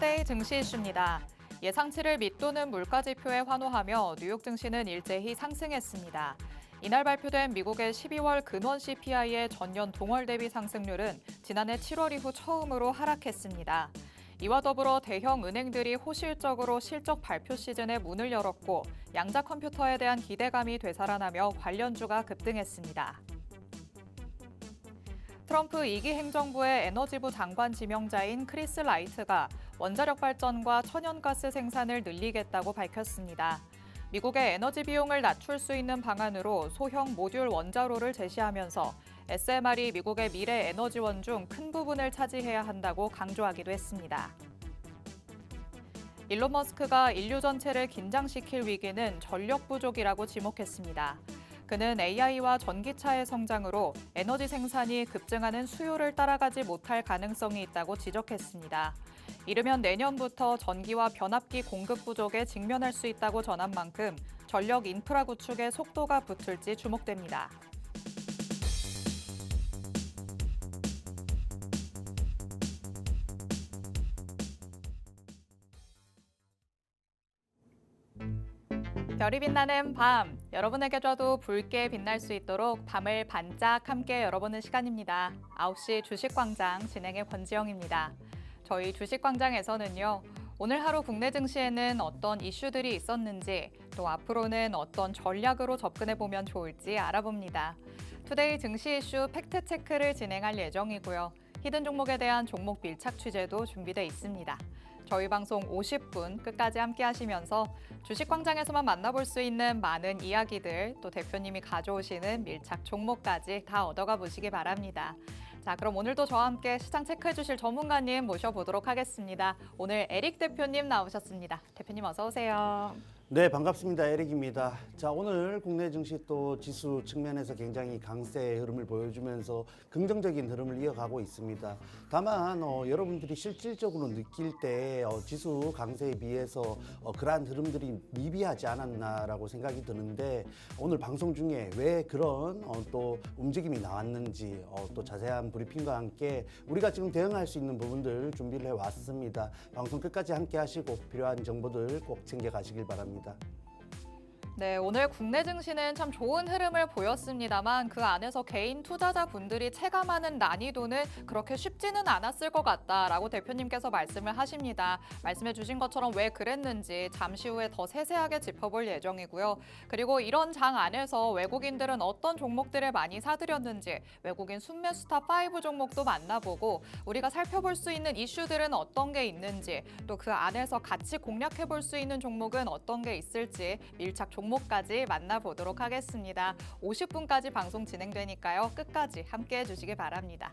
투데이 증시 이슈입니다. 예상치를 밑도는 물가지표에 환호하며 뉴욕 증시는 일제히 상승했습니다. 이날 발표된 미국의 12월 근원 CPI의 전년 동월 대비 상승률은 지난해 7월 이후 처음으로 하락했습니다. 이와 더불어 대형 은행들이 호실적으로 실적 발표 시즌에 문을 열었고 양자 컴퓨터에 대한 기대감이 되살아나며 관련주가 급등했습니다. 트럼프 2기 행정부의 에너지부 장관 지명자인 크리스 라이트가 원자력 발전과 천연가스 생산을 늘리겠다고 밝혔습니다. 미국의 에너지 비용을 낮출 수 있는 방안으로 소형 모듈 원자로를 제시하면서 SMR이 미국의 미래 에너지원 중 큰 부분을 차지해야 한다고 강조하기도 했습니다. 일론 머스크가 인류 전체를 긴장시킬 위기는 전력 부족이라고 지목했습니다. 그는 AI와 전기차의 성장으로 에너지 생산이 급증하는 수요를 따라가지 못할 가능성이 있다고 지적했습니다. 이르면 내년부터 전기와 변압기 공급 부족에 직면할 수 있다고 전한 만큼 전력 인프라 구축에 속도가 붙을지 주목됩니다. 별이 빛나는 밤, 여러분에게 줘도 붉게 빛날 수 있도록 밤을 반짝 함께 열어보는 시간입니다. 9시 주식광장 진행의 권지영입니다. 저희 주식광장에서는요, 오늘 하루 국내 증시에는 어떤 이슈들이 있었는지, 또 앞으로는 어떤 전략으로 접근해보면 좋을지 알아봅니다. 투데이 증시 이슈 팩트체크를 진행할 예정이고요. 히든 종목에 대한 종목 밀착 취재도 준비돼 있습니다. 저희 방송 50분 끝까지 함께 하시면서 주식광장에서만 만나볼 수 있는 많은 이야기들, 또 대표님이 가져오시는 밀착 종목까지 다 얻어가 보시기 바랍니다. 자, 그럼 오늘도 저와 함께 시장 체크해 주실 전문가님 모셔보도록 하겠습니다. 오늘 에릭 대표님 나오셨습니다. 대표님 어서 오세요. 네, 반갑습니다. 에릭입니다. 자, 오늘 국내 증시 또 지수 측면에서 굉장히 강세의 흐름을 보여주면서 긍정적인 흐름을 이어가고 있습니다. 다만 여러분들이 실질적으로 느낄 때 지수 강세에 비해서 그러한 흐름들이 미비하지 않았나라고 생각이 드는데 오늘 방송 중에 왜 그런 또 움직임이 나왔는지 또 자세한 브리핑과 함께 우리가 지금 대응할 수 있는 부분들 준비를 해왔습니다. 방송 끝까지 함께 하시고 필요한 정보들 꼭 챙겨가시길 바랍니다. 네, 오늘 국내 증시는 참 좋은 흐름을 보였습니다만 그 안에서 개인 투자자분들이 체감하는 난이도는 그렇게 쉽지는 않았을 것 같다라고 대표님께서 말씀을 하십니다. 말씀해 주신 것처럼 왜 그랬는지 잠시 후에 더 세세하게 짚어볼 예정이고요. 그리고 이런 장 안에서 외국인들은 어떤 종목들을 많이 사들였는지 외국인 순매수 탑5 종목도 만나보고 우리가 살펴볼 수 있는 이슈들은 어떤 게 있는지 또 그 안에서 같이 공략해 볼 수 있는 종목은 어떤 게 있을지 밀착 종목까지 만나보도록 하겠습니다. 50분까지 방송 진행되니까요. 끝까지 함께해 주시기 바랍니다.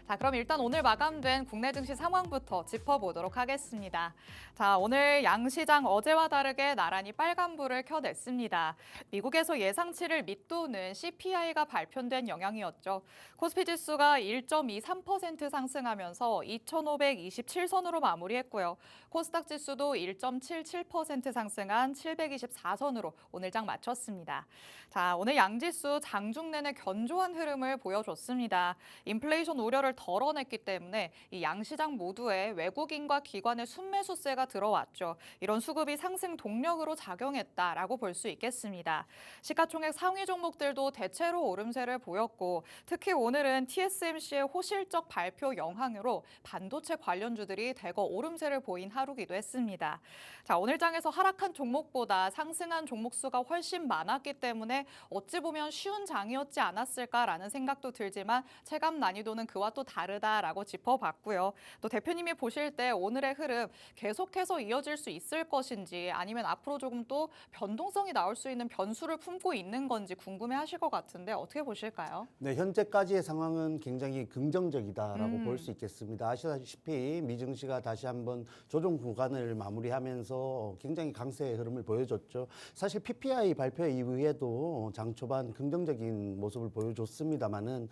자, 그럼 일단 오늘 마감된 국내 증시 상황부터 짚어보도록 하겠습니다. 자, 오늘 양시장 어제와 다르게 나란히 빨간불을 켜냈습니다. 미국에서 예상치를 밑도는 CPI가 발표된 영향이었죠. 코스피 지수가 1.23% 상승하면서 2,527선으로 마무리했고요. 코스닥 지수도 1.77% 상승한 724선으로 오늘 장 마쳤습니다. 자, 오늘 양지수 장중 내내 견조한 흐름을 보여줬습니다. 인플레이션 우려를 덜어냈기 때문에 이 양시장 모두에 외국인과 기관의 순매수세가 들어왔죠. 이런 수급이 상승 동력으로 작용했다라고 볼 수 있겠습니다. 시가총액 상위 종목들도 대체로 오름세를 보였고 특히 오늘은 TSMC의 호실적 발표 영향으로 반도체 관련주들이 대거 오름세를 보인 하루기도 했습니다. 자, 오늘 장에서 하락한 종목보다 상승한 종목 수가 훨씬 많았기 때문에 어찌 보면 쉬운 장이었지 않았을까라는 생각도 들지만 체감 난이도는 그와 또 다르다라고 짚어봤고요. 또 대표님이 보실 때 오늘의 흐름 계속해서 이어질 수 있을 것인지 아니면 앞으로 조금 또 변동성이 나올 수 있는 변수를 품고 있는 건지 궁금해하실 것 같은데 어떻게 보실까요? 네, 현재까지의 상황은 굉장히 긍정적이다라고 볼 수 있겠습니다. 아시다시피 미증시가 다시 한번 조정 구간을 마무리하면서 굉장히 강세의 흐름을 보여줬죠. 사실 PPI 발표 이후에도 장 초반 긍정적인 모습을 보여줬습니다만은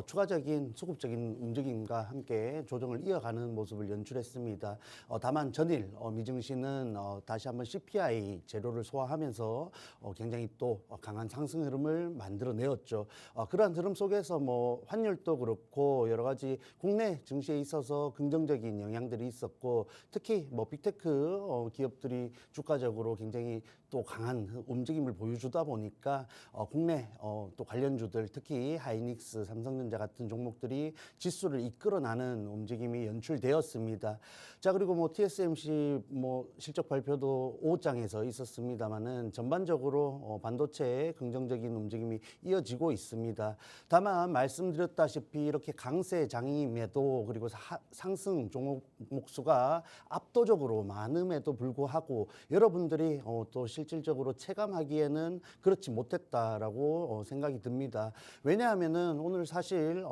추가적인 수급적인 움직임과 함께 조정을 이어가는 모습을 연출했습니다. 다만 전일 미증시는 다시 한번 CPI 재료를 소화하면서 굉장히 또 강한 상승 흐름을 만들어내었죠. 그러한 흐름 속에서 뭐 환율도 그렇고 여러 가지 국내 증시에 있어서 긍정적인 영향들이 있었고 특히 뭐 빅테크 기업들이 주가적으로 굉장히 또 강한 움직임을 보여주다 보니까 국내 또 관련주들 특히 하이닉스, 삼성전자 같은 종목들이 지수를 이끌어나는 움직임이 연출되었습니다. 자 그리고 뭐 TSMC 뭐 실적 발표도 5장에서 있었습니다만은 전반적으로 반도체의 긍정적인 움직임이 이어지고 있습니다. 다만 말씀드렸다시피 이렇게 강세 장임에도 그리고 상승 종목 수가 압도적으로 많음에도 불구하고 여러분들이 또 실질적으로 체감하기에는 그렇지 못했다라고 생각이 듭니다. 왜냐하면은 오늘 사실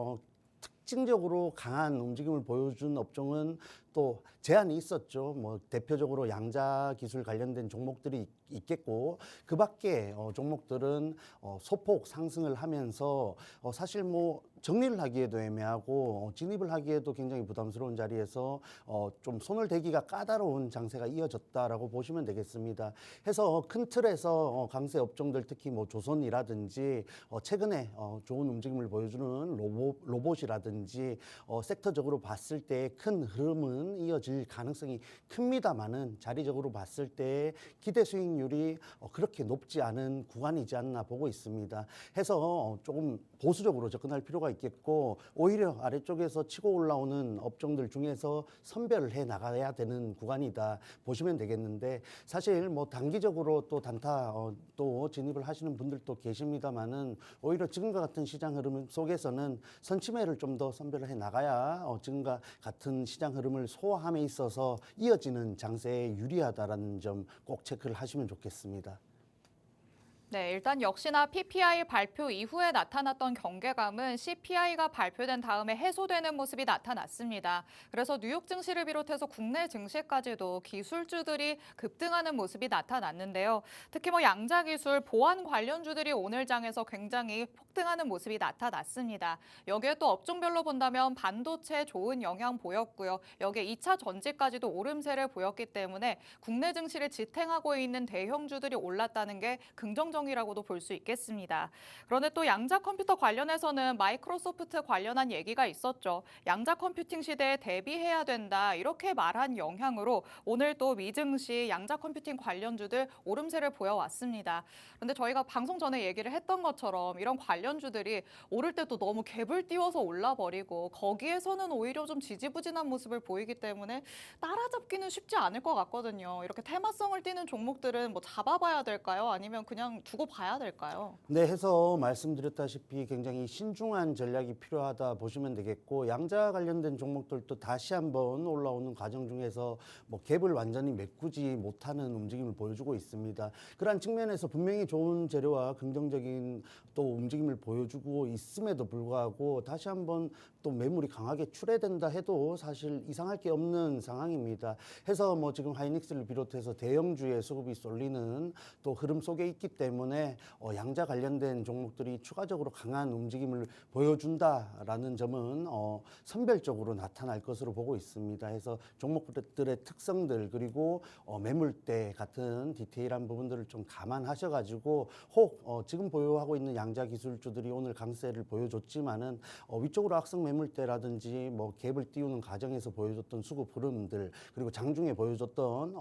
특징적으로 강한 움직임을 보여준 업종은 또 제한이 있었죠. 뭐 대표적으로 양자 기술 관련된 종목들이 있겠고 그 밖에 종목들은 소폭 상승을 하면서 사실 뭐 정리를 하기에도 애매하고 진입을 하기에도 굉장히 부담스러운 자리에서 좀 손을 대기가 까다로운 장세가 이어졌다라고 보시면 되겠습니다. 해서 큰 틀에서 강세 업종들 특히 뭐 조선이라든지 최근에 좋은 움직임을 보여주는 로봇이라든지 섹터적으로 봤을 때 큰 흐름은 이어질 가능성이 큽니다만은 자리적으로 봤을 때 기대 수익률이 그렇게 높지 않은 구간이지 않나 보고 있습니다. 해서 조금 보수적으로 접근할 필요가 있겠고 오히려 아래쪽에서 치고 올라오는 업종들 중에서 선별을 해 나가야 되는 구간이다 보시면 되겠는데 사실 뭐 단기적으로 또 단타 또 진입을 하시는 분들도 계십니다만은 오히려 지금과 같은 시장 흐름 속에서는 선침해를 좀 더 선별을 해 나가야 지금과 같은 시장 흐름을 소화함에 있어서 이어지는 장세에 유리하다라는 점 꼭 체크를 하시면 좋겠습니다. 네, 일단 역시나 PPI 발표 이후에 나타났던 경계감은 CPI가 발표된 다음에 해소되는 모습이 나타났습니다. 그래서 뉴욕 증시를 비롯해서 국내 증시까지도 기술주들이 급등하는 모습이 나타났는데요. 특히 뭐 양자기술, 보안 관련주들이 오늘 장에서 굉장히 폭등하는 모습이 나타났습니다. 여기에 또 업종별로 본다면 반도체 좋은 영향 보였고요. 여기에 2차 전지까지도 오름세를 보였기 때문에 국내 증시를 지탱하고 있는 대형주들이 올랐다는 게 긍정적 이라고도 볼 수 있겠습니다. 그런데 또 양자 컴퓨터 관련해서는 마이크로소프트 관련한 얘기가 있었죠. 양자 컴퓨팅 시대에 대비해야 된다 이렇게 말한 영향으로 오늘 또 미증시 양자 컴퓨팅 관련주들 오름세를 보여왔습니다. 그런데 저희가 방송 전에 얘기를 했던 것처럼 이런 관련주들이 오를 때 또 너무 갭을 띄워서 올라버리고 거기에서는 오히려 좀 지지부진한 모습을 보이기 때문에 따라잡기는 쉽지 않을 것 같거든요. 이렇게 테마성을 띠는 종목들은 뭐 잡아봐야 될까요? 아니면 그냥 두고 봐야 될까요? 네, 해서 말씀드렸다시피 굉장히 신중한 전략이 필요하다 보시면 되겠고 양자 관련된 종목들도 다시 한번 올라오는 과정 중에서 뭐 갭을 완전히 메꾸지 못하는 움직임을 보여주고 있습니다. 그러한 측면에서 분명히 좋은 재료와 긍정적인 또 움직임을 보여주고 있음에도 불구하고 다시 한번 또 매물이 강하게 출회된다 해도 사실 이상할 게 없는 상황입니다. 해서 뭐 지금 하이닉스를 비롯해서 대형주의 수급이 쏠리는 또 흐름 속에 있기 때문에 양자 관련된 종목들이 추가적으로 강한 움직임을 보여준다라는 점은 선별적으로 나타날 것으로 보고 있습니다. 해서 종목들의 특성들 그리고 매물대 같은 디테일한 부분들을 좀 감안하셔가지고 혹 지금 보유하고 있는 양자 기술주들이 오늘 강세를 보여줬지만은 위쪽으로 악성 매물대라든지 뭐 갭을 띄우는 과정에서 보여줬던 수급 흐름들 그리고 장중에 보여줬던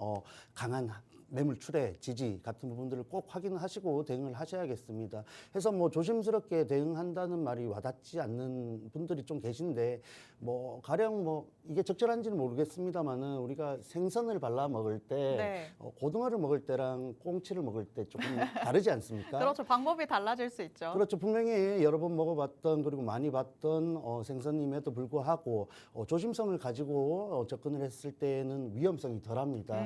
강한 매물 출회, 지지 같은 부분들을 꼭 확인하시고 대응을 하셔야겠습니다. 해서 뭐 조심스럽게 대응한다는 말이 와닿지 않는 분들이 좀 계신데 뭐 가령 뭐 이게 적절한지는 모르겠습니다만은 우리가 생선을 발라 먹을 때 네. 고등어를 먹을 때랑 꽁치를 먹을 때 조금 다르지 않습니까? 그렇죠. 방법이 달라질 수 있죠. 그렇죠. 분명히 여러 번 먹어봤던 그리고 많이 봤던 생선임에도 불구하고 조심성을 가지고 접근을 했을 때는 위험성이 덜합니다.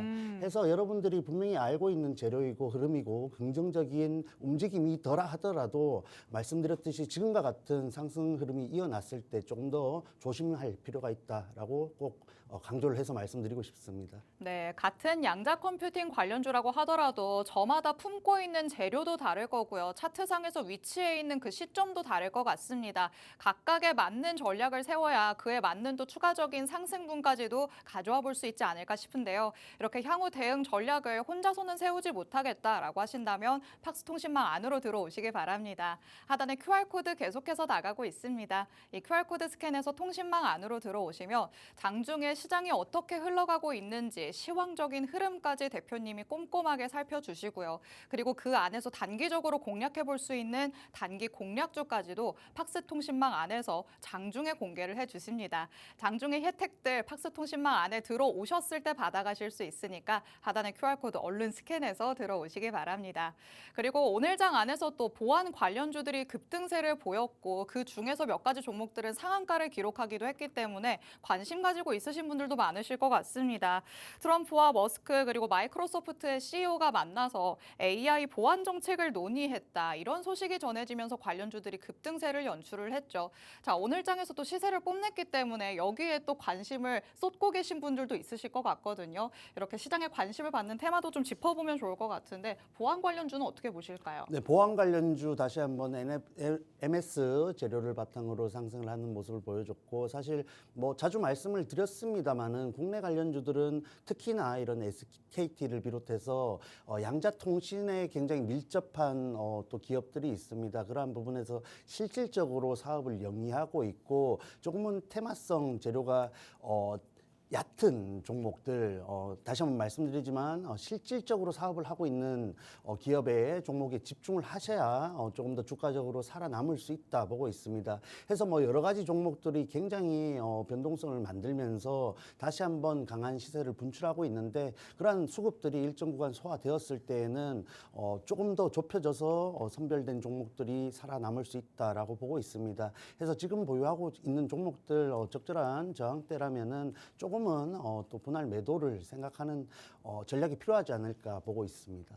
해서 여러분들이 분명히 알고 있는 재료이고 흐름이고 긍정적인 움직임이 덜 하더라도 말씀드렸듯이 지금과 같은 상승 흐름이 이어났을 때 조금 더 조심할 필요가 있다라고 꼭 강조를 해서 말씀드리고 싶습니다. 네, 같은 양자 컴퓨팅 관련주라고 하더라도 저마다 품고 있는 재료도 다를 거고요. 차트상에서 위치해 있는 그 시점도 다를 것 같습니다. 각각에 맞는 전략을 세워야 그에 맞는 또 추가적인 상승분까지도 가져와 볼 수 있지 않을까 싶은데요. 이렇게 향후 대응 전략을 혼자서는 세우지 못하겠다라고 하신다면 팍스통신망 안으로 들어오시기 바랍니다. 하단에 QR코드 계속해서 나가고 있습니다. 이 QR코드 스캔해서 통신망 안으로 들어오시면 장중에 시장이 어떻게 흘러가고 있는지 시황적인 흐름까지 대표님이 꼼꼼하게 살펴주시고요. 그리고 그 안에서 단기적으로 공략해 볼 수 있는 단기 공략주까지도 팍스통신망 안에서 장중에 공개를 해주십니다. 장중의 혜택들 팍스통신망 안에 들어오셨을 때 받아가실 수 있으니까 하단에 QR코드 얼른 스캔해서 들어오시기 바랍니다. 그리고 오늘 장 안에서 또 보안 관련주들이 급등세를 보였고 그 중에서 몇 가지 종목들은 상한가를 기록하기도 했기 때문에 관심 가지고 있으신 분들도 많으실 것 같습니다. 트럼프와 머스크 그리고 마이크로소프트의 CEO가 만나서 AI 보안 정책을 논의했다. 이런 소식이 전해지면서 관련주들이 급등세를 연출을 했죠. 자, 오늘 장에서 또 시세를 뽐냈기 때문에 여기에 또 관심을 쏟고 계신 분들도 있으실 것 같거든요. 이렇게 시장에 관심을 받는 테마도 좀 짚어보면 좋을 것 같은데 보안 관련주는 어떻게 보실까요? 네, 보안 관련주 다시 한번 MS 재료를 바탕으로 상승을 하는 모습을 보여줬고 사실 뭐 자주 말씀을 드렸습니다만은 국내 관련주들은 특히나 이런 SKT를 비롯해서 양자통신에 굉장히 밀접한 또 기업들이 있습니다. 그러한 부분에서 실질적으로 사업을 영위하고 있고 조금은 테마성 재료가 얕은 종목들 다시 한번 말씀드리지만 실질적으로 사업을 하고 있는 기업의 종목에 집중을 하셔야 조금 더 주가적으로 살아남을 수 있다 보고 있습니다. 해서 뭐 여러 가지 종목들이 굉장히 변동성을 만들면서 다시 한번 강한 시세를 분출하고 있는데 그러한 수급들이 일정 구간 소화되었을 때에는 조금 더 좁혀져서 선별된 종목들이 살아남을 수 있다라고 보고 있습니다. 해서 지금 보유하고 있는 종목들 적절한 저항대라면은 조금은 또 분할 매도를 생각하는 전략이 필요하지 않을까 보고 있습니다.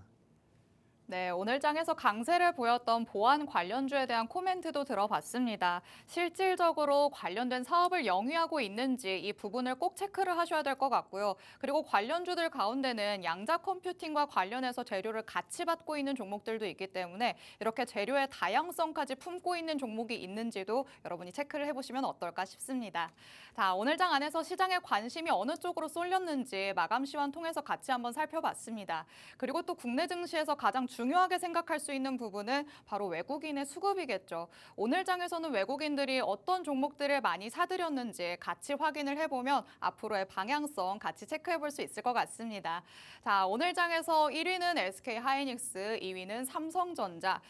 네, 오늘 장에서 강세를 보였던 보안 관련주에 대한 코멘트도 들어봤습니다. 실질적으로 관련된 사업을 영위하고 있는지 이 부분을 꼭 체크를 하셔야 될 것 같고요. 그리고 관련주들 가운데는 양자 컴퓨팅과 관련해서 재료를 같이 받고 있는 종목들도 있기 때문에 이렇게 재료의 다양성까지 품고 있는 종목이 있는지도 여러분이 체크를 해보시면 어떨까 싶습니다. 자, 오늘 장 안에서 시장의 관심이 어느 쪽으로 쏠렸는지 마감 시황 통해서 같이 한번 살펴봤습니다. 그리고 또 국내 증시에서 가장 중요하게 생각할 수 있는 부분은 바로 외국인의 수급이겠죠. 오늘 장에서는 외국인들이 어떤 종목들을 많이 사들였는지 같이 확인을 해보면 앞으로의 방향성 같이 체크해 볼 수 있을 것 같습니다. 자, 오늘 장에서 1위는 SK 하이닉스, 2위는 삼성전자.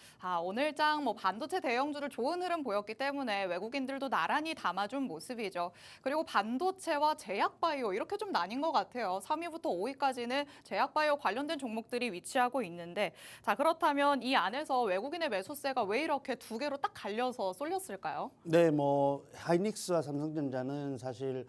오늘 장 반도체 대형주를 좋은 흐름 보였기 때문에 외국인들도 나란히 담아준 모습이죠. 그리고 반도체와 제약바이오 이렇게 좀 나뉜 것 같아요. 3위부터 5위까지는 제약바이오 관련된 종목들이 위치하고 있는데 자, 그렇다면 이 안에서 외국인의 매수세가 왜 이렇게 두 개로 딱 갈려서 쏠렸을까요? 네, 하이닉스와 삼성전자는 사실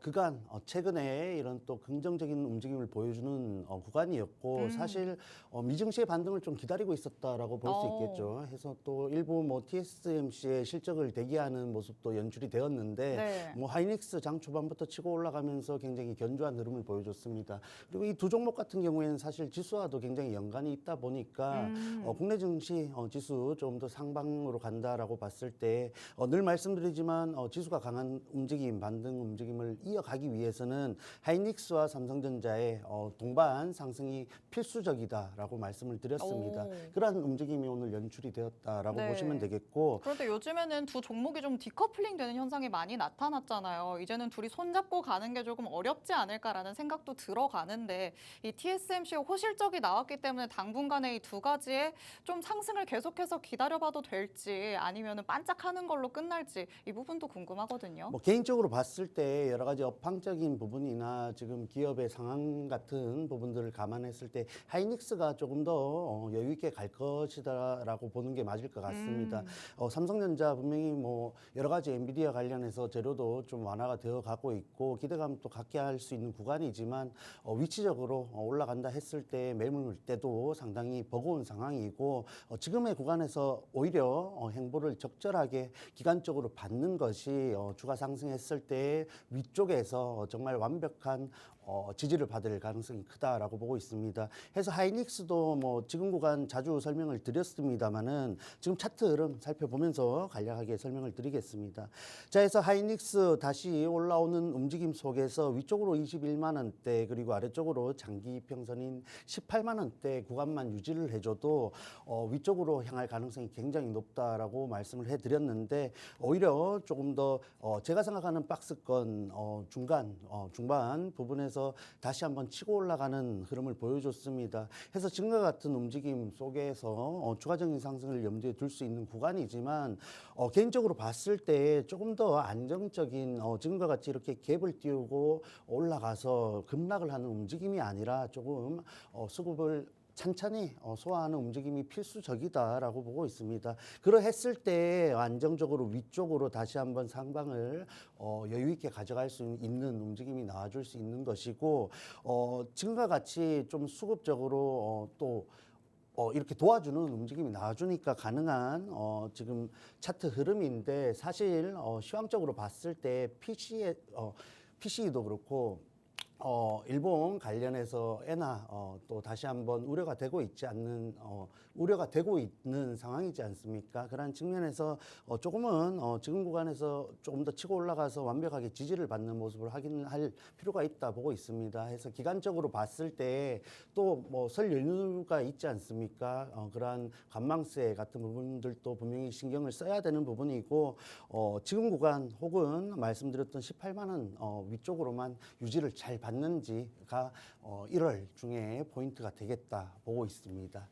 그간 최근에 이런 또 긍정적인 움직임을 보여주는 구간이었고 사실 미증시의 반등을 좀 기다리고 있었다라고 볼 수 있겠죠. 해서 또 일부 TSMC의 실적을 대기하는 모습도 연출이 되었는데 네. 하이닉스 장 초반부터 치고 올라가면서 굉장히 견조한 흐름을 보여줬습니다. 그리고 이 두 종목 같은 경우에는 사실 지수와도 굉장히 연관이 있다 보니까 국내 증시 지수 좀 더 상방으로 간다라고 봤을 때 늘 말씀드리지만 지수가 강한 움직임, 반등 움직임을 이어가기 위해서는 하이닉스와 삼성전자의 동반 상승이 필수적이다라고 말씀을 드렸습니다. 그러한 움직임이 오늘 연출이 되었다라고 네. 보시면 되겠고 그런데 요즘에는 두 종목이 좀 디커플링 되는 현상이 많이 나타났잖아요. 이제는 둘이 손잡고 가는 게 조금 어렵지 않을까라는 생각도 들어가는데 이 TSMC의 호실적이 나왔기 때문에 당분간에 이 두 가지의 좀 상승을 계속해서 기다려봐도 될지 아니면은 반짝하는 걸로 끝날지 이 부분도 궁금하거든요. 개인적으로 봤을 때 여러 가지 업황적인 부분이나 지금 기업의 상황 같은 부분들을 감안했을 때 하이닉스가 조금 더 여유 있게 갈 것이다라고 보는 게 맞을 것 같습니다. 삼성전자 분명히 뭐 여러 가지 엔비디아 관련해서 재료도 좀 완화가 되어 가고 있고 기대감도 갖게 할 수 있는 구간이지만 위치적으로 올라간다 했을 때 매물 때도 상당히 버거운 상황이고 지금의 구간에서 오히려 행보를 적절하게 기간적으로 받는 것이 주가 상승했을 때 위쪽에서 정말 완벽한 지지를 받을 가능성이 크다라고 보고 있습니다. 해서 하이닉스도 뭐 지금 구간 자주 설명을 드렸습니다만은 지금 차트 흐름 살펴보면서 간략하게 설명을 드리겠습니다. 자, 해서 하이닉스 다시 올라오는 움직임 속에서 위쪽으로 21만 원대 그리고 아래쪽으로 장기 이평선인 18만 원대 구간만 유지를 해줘도 위쪽으로 향할 가능성이 굉장히 높다라고 말씀을 해드렸는데 오히려 조금 더 제가 생각하는 박스권 중반 부분에서 다시 한번 치고 올라가는 흐름을 보여줬습니다. 해서 지금과 같은 움직임 속에서 추가적인 상승을 염두에 둘 수 있는 구간이지만 개인적으로 봤을 때 조금 더 안정적인 지금과 같이 이렇게 갭을 띄우고 올라가서 급락을 하는 움직임이 아니라 조금 수급을 찬찬히 소화하는 움직임이 필수적이다라고 보고 있습니다. 그러했을 때 안정적으로 위쪽으로 다시 한번 상방을 여유 있게 가져갈 수 있는 움직임이 나와줄 수 있는 것이고 지금과 같이 좀 수급적으로 또 이렇게 도와주는 움직임이 나와주니까 가능한 지금 차트 흐름인데 사실 시황적으로 봤을 때 PC도 그렇고 일본 관련해서 엔화 또 다시 한번 우려가 되고 있는 상황이지 않습니까? 그런 측면에서 조금은 지금 구간에서 조금 더 치고 올라가서 완벽하게 지지를 받는 모습을 확인할 필요가 있다 보고 있습니다. 해서 기간적으로 봤을 때 또 뭐 설 연휴가 있지 않습니까? 그러한 관망세 같은 부분들도 분명히 신경을 써야 되는 부분이고 지금 구간 혹은 말씀드렸던 18만 원 위쪽으로만 유지를 잘 받는지가 1월 중에 포인트가 되겠다 보고 있습니다.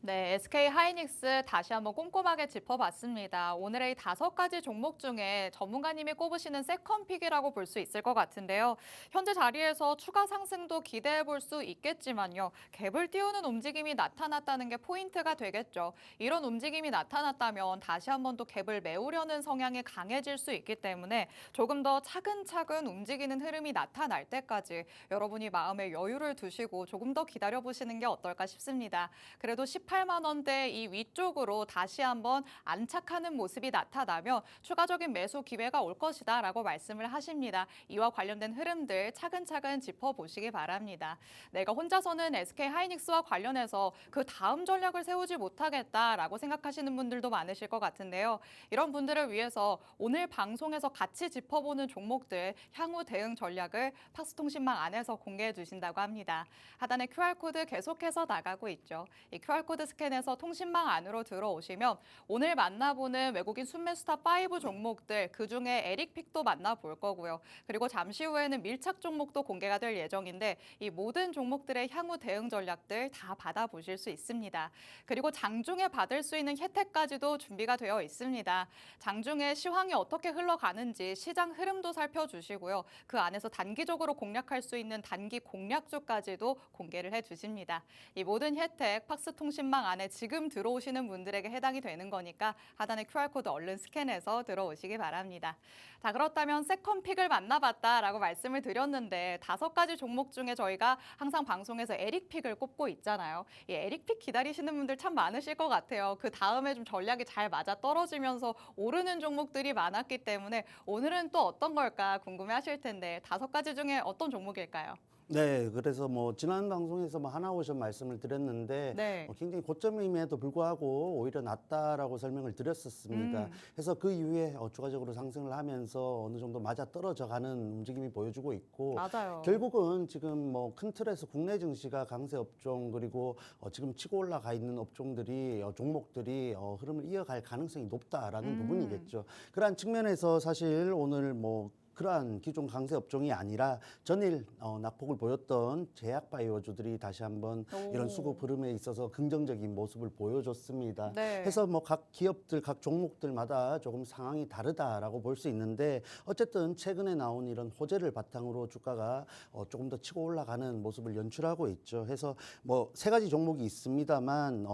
네, SK 하이닉스 다시 한번 꼼꼼하게 짚어봤습니다. 오늘의 5가지 종목 중에 전문가님이 꼽으시는 세컨픽이라고 볼 수 있을 것 같은데요. 현재 자리에서 추가 상승도 기대해 볼 수 있겠지만요. 갭을 띄우는 움직임이 나타났다는 게 포인트가 되겠죠. 이런 움직임이 나타났다면 다시 한번 또 갭을 메우려는 성향이 강해질 수 있기 때문에 조금 더 차근차근 움직이는 흐름이 나타날 때까지 여러분이 마음에 여유를 두시고 조금 더 기다려보시는 게 어떨까 싶습니다. 그래도 18만 원대 이 위쪽으로 다시 한번 안착하는 모습이 나타나면 추가적인 매수 기회가 올 것이다 라고 말씀을 하십니다. 이와 관련된 흐름들 차근차근 짚어보시기 바랍니다. 내가 혼자서는 SK 하이닉스와 관련해서 그 다음 전략을 세우지 못하겠다라고 생각하시는 분들도 많으실 것 같은데요. 이런 분들을 위해서 오늘 방송에서 같이 짚어보는 종목들 향후 대응 전략을 팍스통신망 안에서 공개해 주신다고 합니다. 하단에 QR코드 계속해서 나가고 있죠. 이 QR코드 스캔해서 통신망 안으로 들어오시면 오늘 만나보는 외국인 순매수탑 5 종목들 그중에 에릭픽도 만나볼 거고요. 그리고 잠시 후에는 밀착 종목도 공개가 될 예정인데 이 모든 종목들의 향후 대응 전략들 다 받아보실 수 있습니다. 그리고 장중에 받을 수 있는 혜택까지도 준비가 되어 있습니다. 장중에 시황이 어떻게 흘러가는지 시장 흐름도 살펴주시고요. 그 안에서 단기적으로 공략할 수 있는 단기 공략주까지도 공개를 해주십니다. 이 모든 혜택 팍스통신망 안에 지금 들어오시는 분들에게 해당이 되는 거니까 하단에 QR코드 얼른 스캔해서 들어오시기 바랍니다. 자, 그렇다면 세컨픽을 만나봤다라고 말씀을 드렸는데 5가지 종목 중에 저희가 항상 방송에서 에릭픽을 꼽고 있잖아요. 이 에릭픽 기다리시는 분들 참 많으실 것 같아요. 그 다음에 좀 전략이 잘 맞아 떨어지면서 오르는 종목들이 많았기 때문에 오늘은 또 어떤 걸까 궁금해하실 텐데 5가지 중에 어떤 종목일까요? 네, 그래서 뭐 지난 방송에서 뭐 하나오션 말씀을 드렸는데 네. 굉장히 고점임에도 불구하고 오히려 낮다라고 설명을 드렸었습니다. 그래서 그 이후에 추가적으로 상승을 하면서 어느 정도 맞아 떨어져가는 움직임이 보여주고 있고 맞아요. 결국은 지금 뭐 큰 틀에서 국내 증시가 강세 업종 그리고 지금 치고 올라가 있는 업종들이 종목들이 흐름을 이어갈 가능성이 높다라는 부분이겠죠. 그러한 측면에서 사실 오늘 뭐 그러한 기존 강세 업종이 아니라 전일 낙폭을 보였던 제약바이오주들이 다시 한번 이런 수급 흐름에 있어서 긍정적인 모습을 보여줬습니다. 네. 해서 뭐 각 기업들, 각 종목들마다 조금 상황이 다르다라고 볼 수 있는데 어쨌든 최근에 나온 이런 호재를 바탕으로 주가가 조금 더 치고 올라가는 모습을 연출하고 있죠. 해서 뭐 세 가지 종목이 있습니다만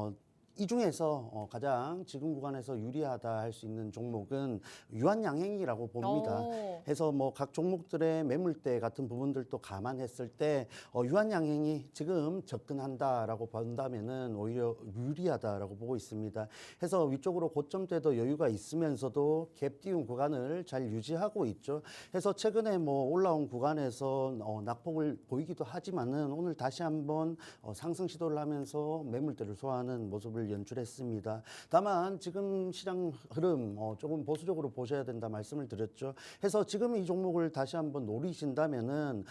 이 중에서 가장 지금 구간에서 유리하다 할 수 있는 종목은 유한양행이라고 봅니다. 오. 해서 뭐 각 종목들의 매물대 같은 부분들도 감안했을 때 유한양행이 지금 접근한다라고 본다면은 오히려 유리하다라고 보고 있습니다. 해서 위쪽으로 고점대도 여유가 있으면서도 갭 띄운 구간을 잘 유지하고 있죠. 해서 최근에 뭐 올라온 구간에서 낙폭을 보이기도 하지만은 오늘 다시 한번 상승 시도를 하면서 매물대를 소화하는 모습을 연출했습니다. 다만 지금 시장 흐름 조금 보수적으로 보셔야 된다 말씀을 드렸죠. 해서 지금 이 종목을 다시 한번 노리신다면은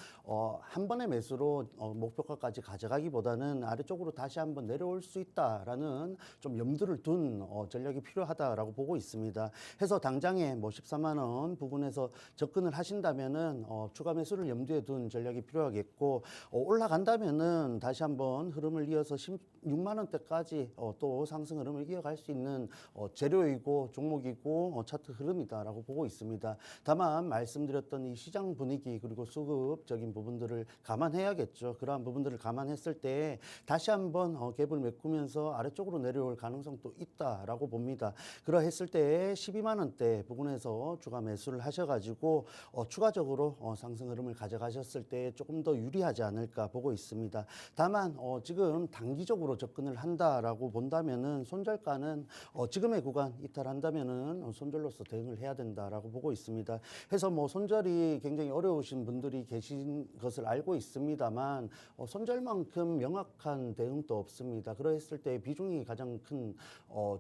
한 번의 매수로 목표가까지 가져가기보다는 아래쪽으로 다시 한번 내려올 수 있다라는 좀 염두를 둔 전략이 필요하다라고 보고 있습니다. 해서 당장에 뭐 14만 원 부근에서 접근을 하신다면은 추가 매수를 염두에 둔 전략이 필요하겠고 올라간다면은 다시 한번 흐름을 이어서 16만 원대까지 또 상승 흐름을 이어갈 수 있는 재료이고 종목이고 차트 흐름이다라고 보고 있습니다. 다만 말씀드렸던 이 시장 분위기 그리고 수급적인 부분들을 감안해야겠죠. 그러한 부분들을 감안했을 때 다시 한번 갭을 메꾸면서 아래쪽으로 내려올 가능성도 있다라고 봅니다. 그러했을 때 12만 원대 부근에서 추가 매수를 하셔가지고 추가적으로 상승 흐름을 가져가셨을 때 조금 더 유리하지 않을까 보고 있습니다. 다만 지금 단기적으로 접근을 한다라고 본다면은 손절가는 지금의 구간 이탈한다면은 손절로서 대응을 해야 된다라고 보고 있습니다. 해서 뭐 손절이 굉장히 어려우신 분들이 계신 것을 알고 있습니다만 손절만큼 명확한 대응도 없습니다. 그랬을 때 비중이 가장 큰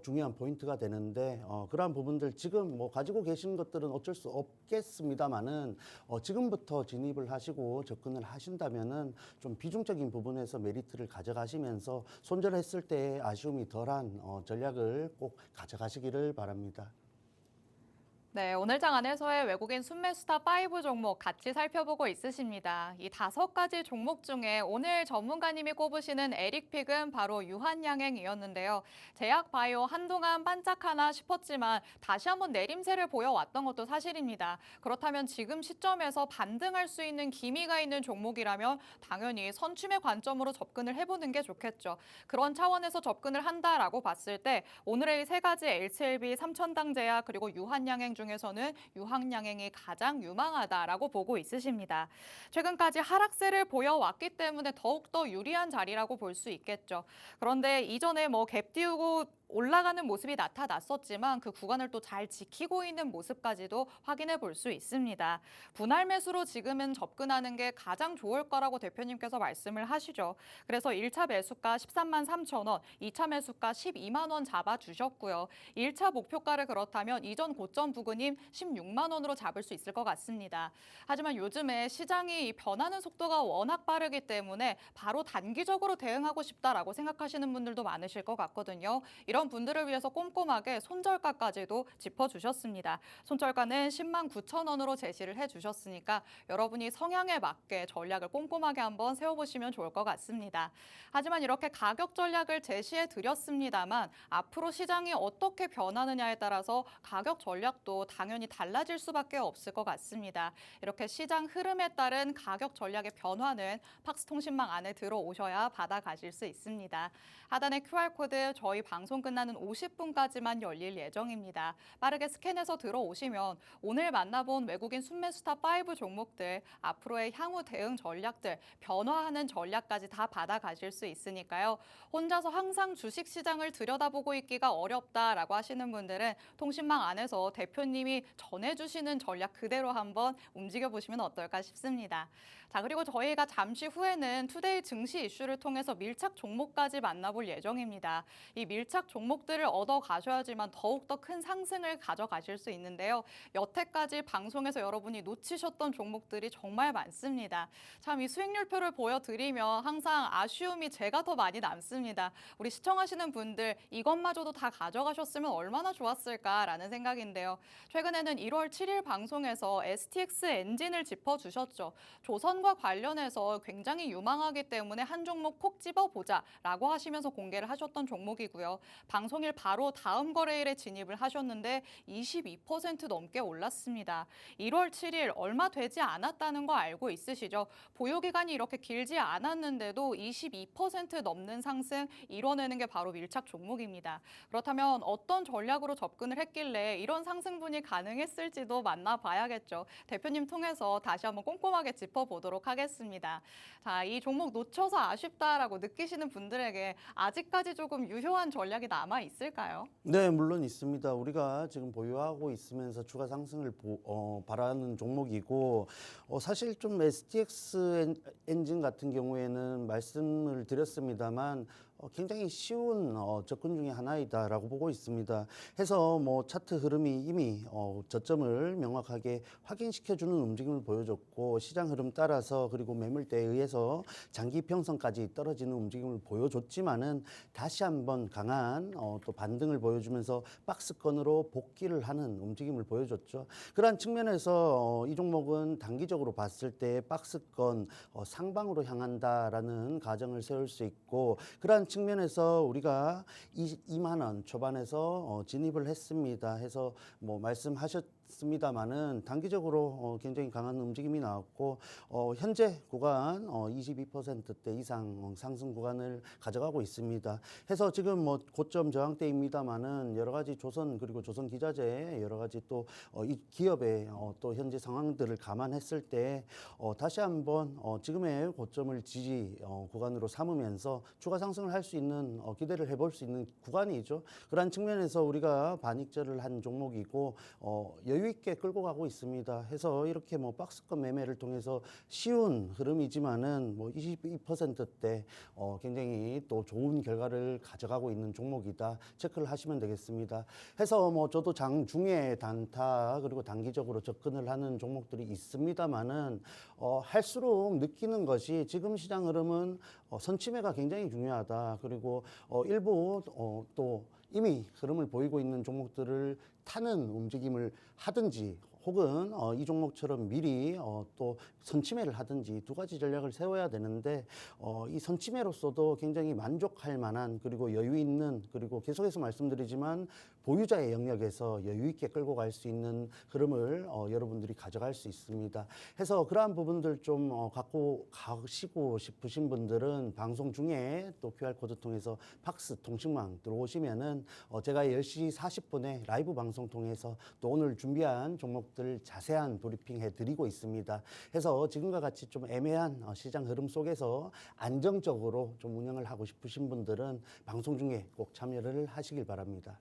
중요한 포인트가 되는데 그러한 부분들 지금 뭐 가지고 계신 것들은 어쩔 수 없겠습니다만은 지금부터 진입을 하시고 접근을 하신다면은 좀 비중적인 부분에서 메리트를 가져가시면서 손절했을 때 아쉬움이 덜한 전략을 꼭 가져가시기를 바랍니다. 네, 오늘 장 안에서의 외국인 순매수다 5 종목 같이 살펴보고 있으십니다. 이 5가지 종목 중에 오늘 전문가님이 꼽으시는 에릭픽은 바로 유한양행이었는데요. 제약바이오 한동안 반짝하나 싶었지만 다시 한번 내림세를 보여왔던 것도 사실입니다. 그렇다면 지금 시점에서 반등할 수 있는 기미가 있는 종목이라면 당연히 선춤의 관점으로 접근을 해보는 게 좋겠죠. 그런 차원에서 접근을 한다라고 봤을 때 오늘의 세 가지 HLB, 삼천당제약 그리고 유한양행 중에서는 유한양행이 가장 유망하다라고 보고 있으십니다. 최근까지 하락세를 보여왔기 때문에 더욱더 유리한 자리라고 볼 수 있겠죠. 그런데 이전에 뭐 갭 띄우고 올라가는 모습이 나타났었지만 그 구간을 또 잘 지키고 있는 모습까지도 확인해 볼 수 있습니다. 분할 매수로 지금은 접근하는 게 가장 좋을 거라고 대표님께서 말씀을 하시죠. 그래서 1차 매수가 13만 3천 원, 2차 매수가 12만 원 잡아주셨고요. 1차 목표가를 그렇다면 이전 고점 부근인 16만 원으로 잡을 수 있을 것 같습니다. 하지만 요즘에 시장이 변하는 속도가 워낙 빠르기 때문에 바로 단기적으로 대응하고 싶다라고 생각하시는 분들도 많으실 것 같거든요. 이런 분들을 위해서 꼼꼼하게 손절가까지도 짚어주셨습니다. 손절가는 10만 9천 원으로 제시를 해주셨으니까 여러분이 성향에 맞게 전략을 꼼꼼하게 한번 세워보시면 좋을 것 같습니다. 하지만 이렇게 가격 전략을 제시해 드렸습니다만 앞으로 시장이 어떻게 변하느냐에 따라서 가격 전략도 당연히 달라질 수밖에 없을 것 같습니다. 이렇게 시장 흐름에 따른 가격 전략의 변화는 팍스통신망 안에 들어오셔야 받아가실 수 있습니다. 하단의 QR코드 저희 방송 끝나는 50분까지만 열릴 예정입니다. 빠르게 스캔해서 들어오시면 오늘 만나본 외국인 순매수다 5 종목들, 앞으로의 향후 대응 전략들, 변화하는 전략까지 다 받아가실 수 있으니까요. 혼자서 항상 주식시장을 들여다보고 있기가 어렵다라고 하시는 분들은 통신망 안에서 대표님이 전해주시는 전략 그대로 한번 움직여보시면 어떨까 싶습니다. 자, 그리고 저희가 잠시 후에는 투데이 증시 이슈를 통해서 밀착 종목까지 만나볼 예정입니다. 이 밀착 종목 종목들을 얻어 가셔야지만 더욱더 큰 상승을 가져가실 수 있는데요. 여태까지 방송에서 여러분이 놓치셨던 종목들이 정말 많습니다. 참 이 수익률표를 보여드리면 항상 아쉬움이 제가 더 많이 남습니다. 우리 시청하시는 분들 이것마저도 다 가져가셨으면 얼마나 좋았을까라는 생각인데요. 최근에는 1월 7일 방송에서 STX 엔진을 짚어주셨죠. 조선과 관련해서 굉장히 유망하기 때문에 한 종목 콕 집어보자라고 하시면서 공개를 하셨던 종목이고요. 방송일 바로 다음 거래일에 진입을 하셨는데 22% 넘게 올랐습니다. 1월 7일 얼마 되지 않았다는 거 알고 있으시죠? 보유기간이 이렇게 길지 않았는데도 22% 넘는 상승 이뤄내는 게 바로 밀착 종목입니다. 그렇다면 어떤 전략으로 접근을 했길래 이런 상승분이 가능했을지도 만나봐야겠죠. 대표님 통해서 다시 한번 꼼꼼하게 짚어보도록 하겠습니다. 자, 이 종목 놓쳐서 아쉽다라고 느끼시는 분들에게 아직까지 조금 유효한 전략이 남아 있을까요? 네, 물론 있습니다. 우리가 지금 보유하고 있으면서 추가 상승을 바라는 종목이고, 사실 좀 STX 엔진 같은 경우에는 말씀을 드렸습니다만, 굉장히 쉬운 접근 중에 하나이다라고 보고 있습니다. 해서 뭐 차트 흐름이 이미 저점을 명확하게 확인시켜주는 움직임을 보여줬고, 시장 흐름 따라서 그리고 매물대에 의해서 장기 평선까지 떨어지는 움직임을 보여줬지만은 다시 한번 강한 또 반등을 보여주면서 박스권으로 복귀를 하는 움직임을 보여줬죠. 그러한 측면에서 이 종목은 단기적으로 봤을 때 박스권 상방으로 향한다라는 가정을 세울 수 있고, 그러한 측면에서 우리가 2만 원 초반에서 진입을 했습니다. 해서 뭐 말씀하셨습니다마는 단기적으로 굉장히 강한 움직임이 나왔고, 현재 구간 22%대 이상 상승 구간을 가져가고 있습니다. 해서 지금 뭐 고점 저항대입니다마는 여러 가지 조선 그리고 조선 기자재 여러 가지 또 이 기업의 또 현재 상황들을 감안했을 때 다시 한번 지금의 고점을 지지 구간으로 삼으면서 추가 상승을 할 수 있는 기대를 해볼 수 있는 구간이죠. 그러한 측면에서 우리가 반익절을 한 종목이고 여유 있게 끌고 가고 있습니다. 해서 이렇게 뭐 박스권 매매를 통해서 쉬운 흐름이지만은 뭐 22%대 굉장히 또 좋은 결과를 가져가고 있는 종목이다. 체크를 하시면 되겠습니다. 해서 뭐 저도 장중에 단타 그리고 단기적으로 접근을 하는 종목들이 있습니다만은 할수록 느끼는 것이 지금 시장 흐름은 선침해가 굉장히 중요하다. 그리고 일부 또 이미 흐름을 보이고 있는 종목들을 타는 움직임을 하든지 혹은 이 종목처럼 미리 또 선침해를 하든지 두 가지 전략을 세워야 되는데 이 선침해로서도 굉장히 만족할 만한 그리고 여유 있는 그리고 계속해서 말씀드리지만 보유자의 영역에서 여유 있게 끌고 갈 수 있는 흐름을 여러분들이 가져갈 수 있습니다. 해서 그러한 부분들 좀 갖고 가시고 싶으신 분들은 방송 중에 또 QR코드 통해서 팍스 통신망 들어오시면은 제가 10시 40분에 라이브 방송 통해서 또 오늘 준비한 종목들 자세한 브리핑 해드리고 있습니다. 해서 지금과 같이 좀 애매한 시장 흐름 속에서 안정적으로 좀 운영을 하고 싶으신 분들은 방송 중에 꼭 참여를 하시길 바랍니다.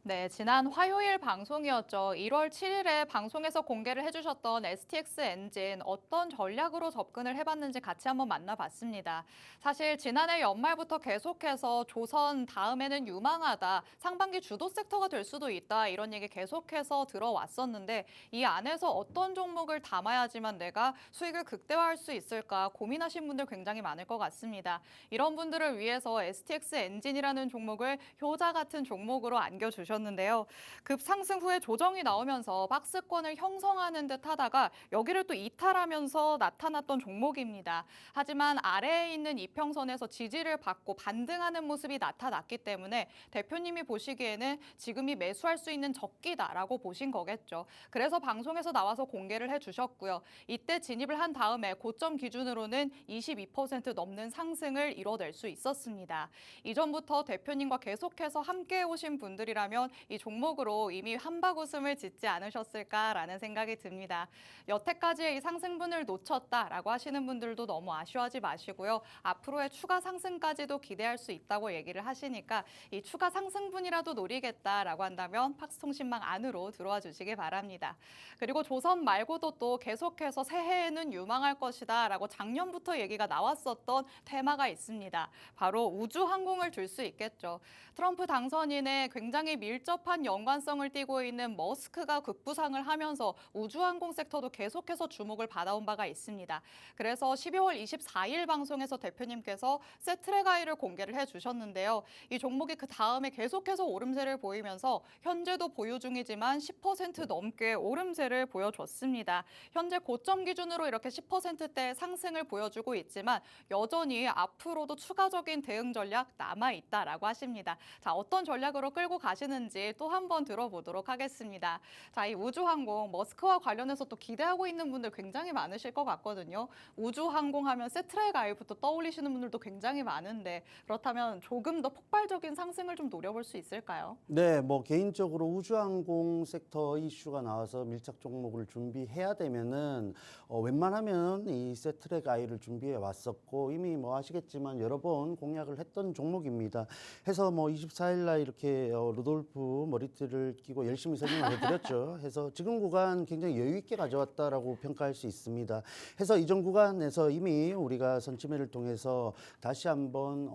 네, 지난 화요일 방송이었죠. 1월 7일에 방송에서 공개를 해주셨던 STX 엔진 어떤 전략으로 접근을 해봤는지 같이 한번 만나봤습니다. 사실 지난해 연말부터 계속해서 조선 다음에는 유망하다, 상반기 주도 섹터가 될 수도 있다 이런 얘기 계속해서 들어왔었는데 이 안에서 어떤 종목을 담아야지만 내가 수익을 극대화할 수 있을까 고민하신 분들 굉장히 많을 것 같습니다. 이런 분들을 위해서 STX 엔진이라는 종목을 효자 같은 종목으로 안겨주셨습니다. 는데요. 급상승 후에 조정이 나오면서 박스권을 형성하는 듯 하다가 여기를 또 이탈하면서 나타났던 종목입니다. 하지만 아래에 있는 이평선에서 지지를 받고 반등하는 모습이 나타났기 때문에 대표님이 보시기에는 지금이 매수할 수 있는 적기다라고 보신 거겠죠. 그래서 방송에서 나와서 공개를 해주셨고요. 이때 진입을 한 다음에 고점 기준으로는 22% 넘는 상승을 이뤄낼 수 있었습니다. 이전부터 대표님과 계속해서 함께 오신 분들이라면 본다면 이 종목으로 이미 한바구음을 짓지 않으셨을까라는 생각이 듭니다. 여태까지의 이 상승분을 놓쳤다라고 하시는 분들도 너무 아쉬워하지 마시고요. 앞으로의 추가 상승까지도 기대할 수 있다고 얘기를 하시니까 이 추가 상승분이라도 노리겠다라고 한다면 팍스통신망 안으로 들어와 주시기 바랍니다. 그리고 조선 말고도 또 계속해서 새해에는 유망할 것이다라고 작년부터 얘기가 나왔었던 테마가 있습니다. 바로 우주항공을 들 수 있겠죠. 트럼프 당선인의 굉장히 밀접한 연관성을 띠고 있는 머스크가 급부상을 하면서 우주항공 섹터도 계속해서 주목을 받아온 바가 있습니다. 그래서 12월 24일 방송에서 대표님께서 세트레가이를 공개를 해주셨는데요. 이 종목이 그 다음에 계속해서 오름세를 보이면서 현재도 보유 중이지만 10% 넘게 오름세를 보여줬습니다. 현재 고점 기준으로 이렇게 10%대 상승을 보여주고 있지만 여전히 앞으로도 추가적인 대응 전략 남아있다라고 하십니다. 자, 어떤 전략으로 끌고 가시는지 또 한 번 들어보도록 하겠습니다. 자, 이 우주항공, 머스크와 관련해서 또 기대하고 있는 분들 굉장히 많으실 것 같거든요. 우주항공 하면 세트레가이부터 떠올리시는 분들도 굉장히 많은데 그렇다면 조금 더 폭발적인 상승을 좀 노려볼 수 있을까요? 네, 뭐 개인적으로 우주항공 섹터 이슈가 나와서 밀착 종목을 준비해야 되면은 웬만하면 이 세트랙 아이를 준비해 왔었고 이미 뭐 아시겠지만 여러 번 공략을 했던 종목입니다. 해서 뭐 24일 날 이렇게 루돌프 머리띠를 끼고 열심히 설명을 해드렸죠. 해서 지금 구간 굉장히 여유 있게 가져왔다라고 평가할 수 있습니다. 해서 이전 구간에서 이미 우리가 선침매를 통해서 다시 한번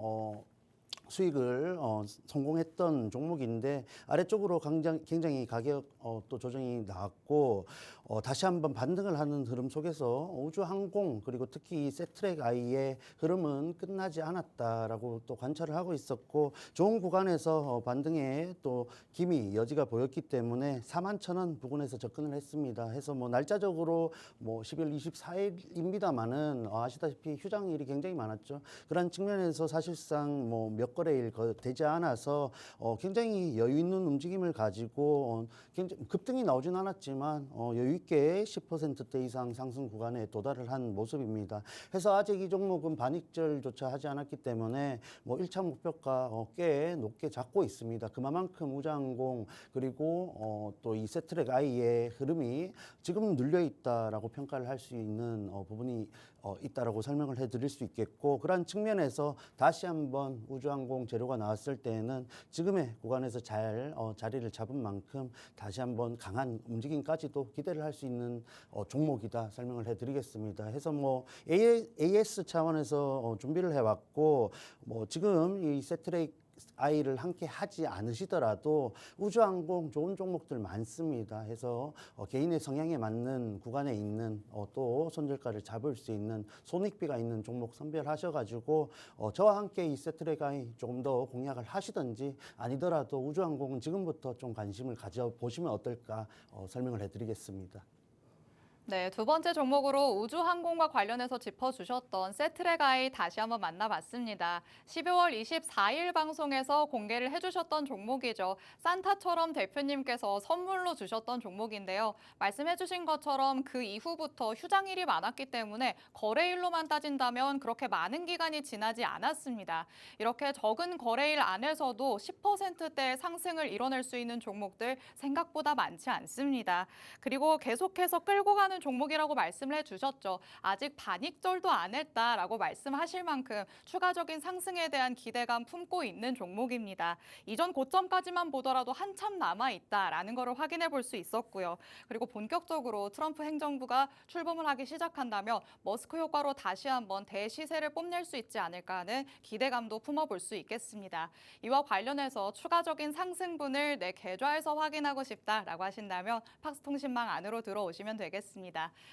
수익을 성공했던 종목인데 아래쪽으로 굉장히 가격 또 조정이 나왔고 다시 한번 반등을 하는 흐름 속에서 우주항공 그리고 특히 이 세트랙 아이의 흐름은 끝나지 않았다라고 또 관찰을 하고 있었고 좋은 구간에서 반등의 또 기미 여지가 보였기 때문에 41,000원 부근에서 접근을 했습니다. 해서 뭐 날짜적으로 뭐 12월 24일입니다만은 아시다시피 휴장일이 굉장히 많았죠. 그런 측면에서 사실상 뭐 몇 거래일 되지 않아서 굉장히 여유 있는 움직임을 가지고 굉장히 급등이 나오진 않았지만 여유 있게 10%대 이상 상승 구간에 도달을 한 모습입니다. 해서 아직 이 종목은 반익절조차 하지 않았기 때문에 뭐 1차 목표가 꽤 높게 잡고 있습니다. 그만큼 우주항공 그리고 또 이 세트랙 아이의 흐름이 지금 눌려 있다라고 평가를 할 수 있는 부분이 있다라고 설명을 해드릴 수 있겠고 그런 측면에서 다시 한번 우주항공 재료가 나왔을 때에는 지금의 구간에서 잘 자리를 잡은 만큼 다시 한번 강한 움직임까지도 기대를 할 수 있는 종목이다 설명을 해드리겠습니다. 해서 뭐 AS 차원에서 준비를 해왔고 뭐 지금 이 세트레이 아이를 함께 하지 않으시더라도 우주항공 좋은 종목들 많습니다. 해서 개인의 성향에 맞는 구간에 있는 또 손절가를 잡을 수 있는 손익비가 있는 종목 선별하셔가지고 저와 함께 이 세트랙 아이 조금 더 공략을 하시든지 아니더라도 우주항공은 지금부터 좀 관심을 가져보시면 어떨까 설명을 해드리겠습니다. 네, 두 번째 종목으로 우주항공과 관련해서 짚어주셨던 세트레가이 다시 한번 만나봤습니다. 12월 24일 방송에서 공개를 해주셨던 종목이죠. 산타처럼 대표님께서 선물로 주셨던 종목인데요. 말씀해주신 것처럼 그 이후부터 휴장일이 많았기 때문에 거래일로만 따진다면 그렇게 많은 기간이 지나지 않았습니다. 이렇게 적은 거래일 안에서도 10%대 상승을 이뤄낼 수 있는 종목들 생각보다 많지 않습니다. 그리고 계속해서 끌고 가는 종목이라고 말씀을 해주셨죠. 아직 반익절도 안 했다라고 말씀하실 만큼 추가적인 상승에 대한 기대감 품고 있는 종목입니다. 이전 고점까지만 보더라도 한참 남아있다라는 것을 확인해 볼 수 있었고요. 그리고 본격적으로 트럼프 행정부가 출범을 하기 시작한다면 머스크 효과로 다시 한번 대시세를 뽐낼 수 있지 않을까 하는 기대감도 품어볼 수 있겠습니다. 이와 관련해서 추가적인 상승분을 내 계좌에서 확인하고 싶다라고 하신다면 팍스통신망 안으로 들어오시면 되겠습니다.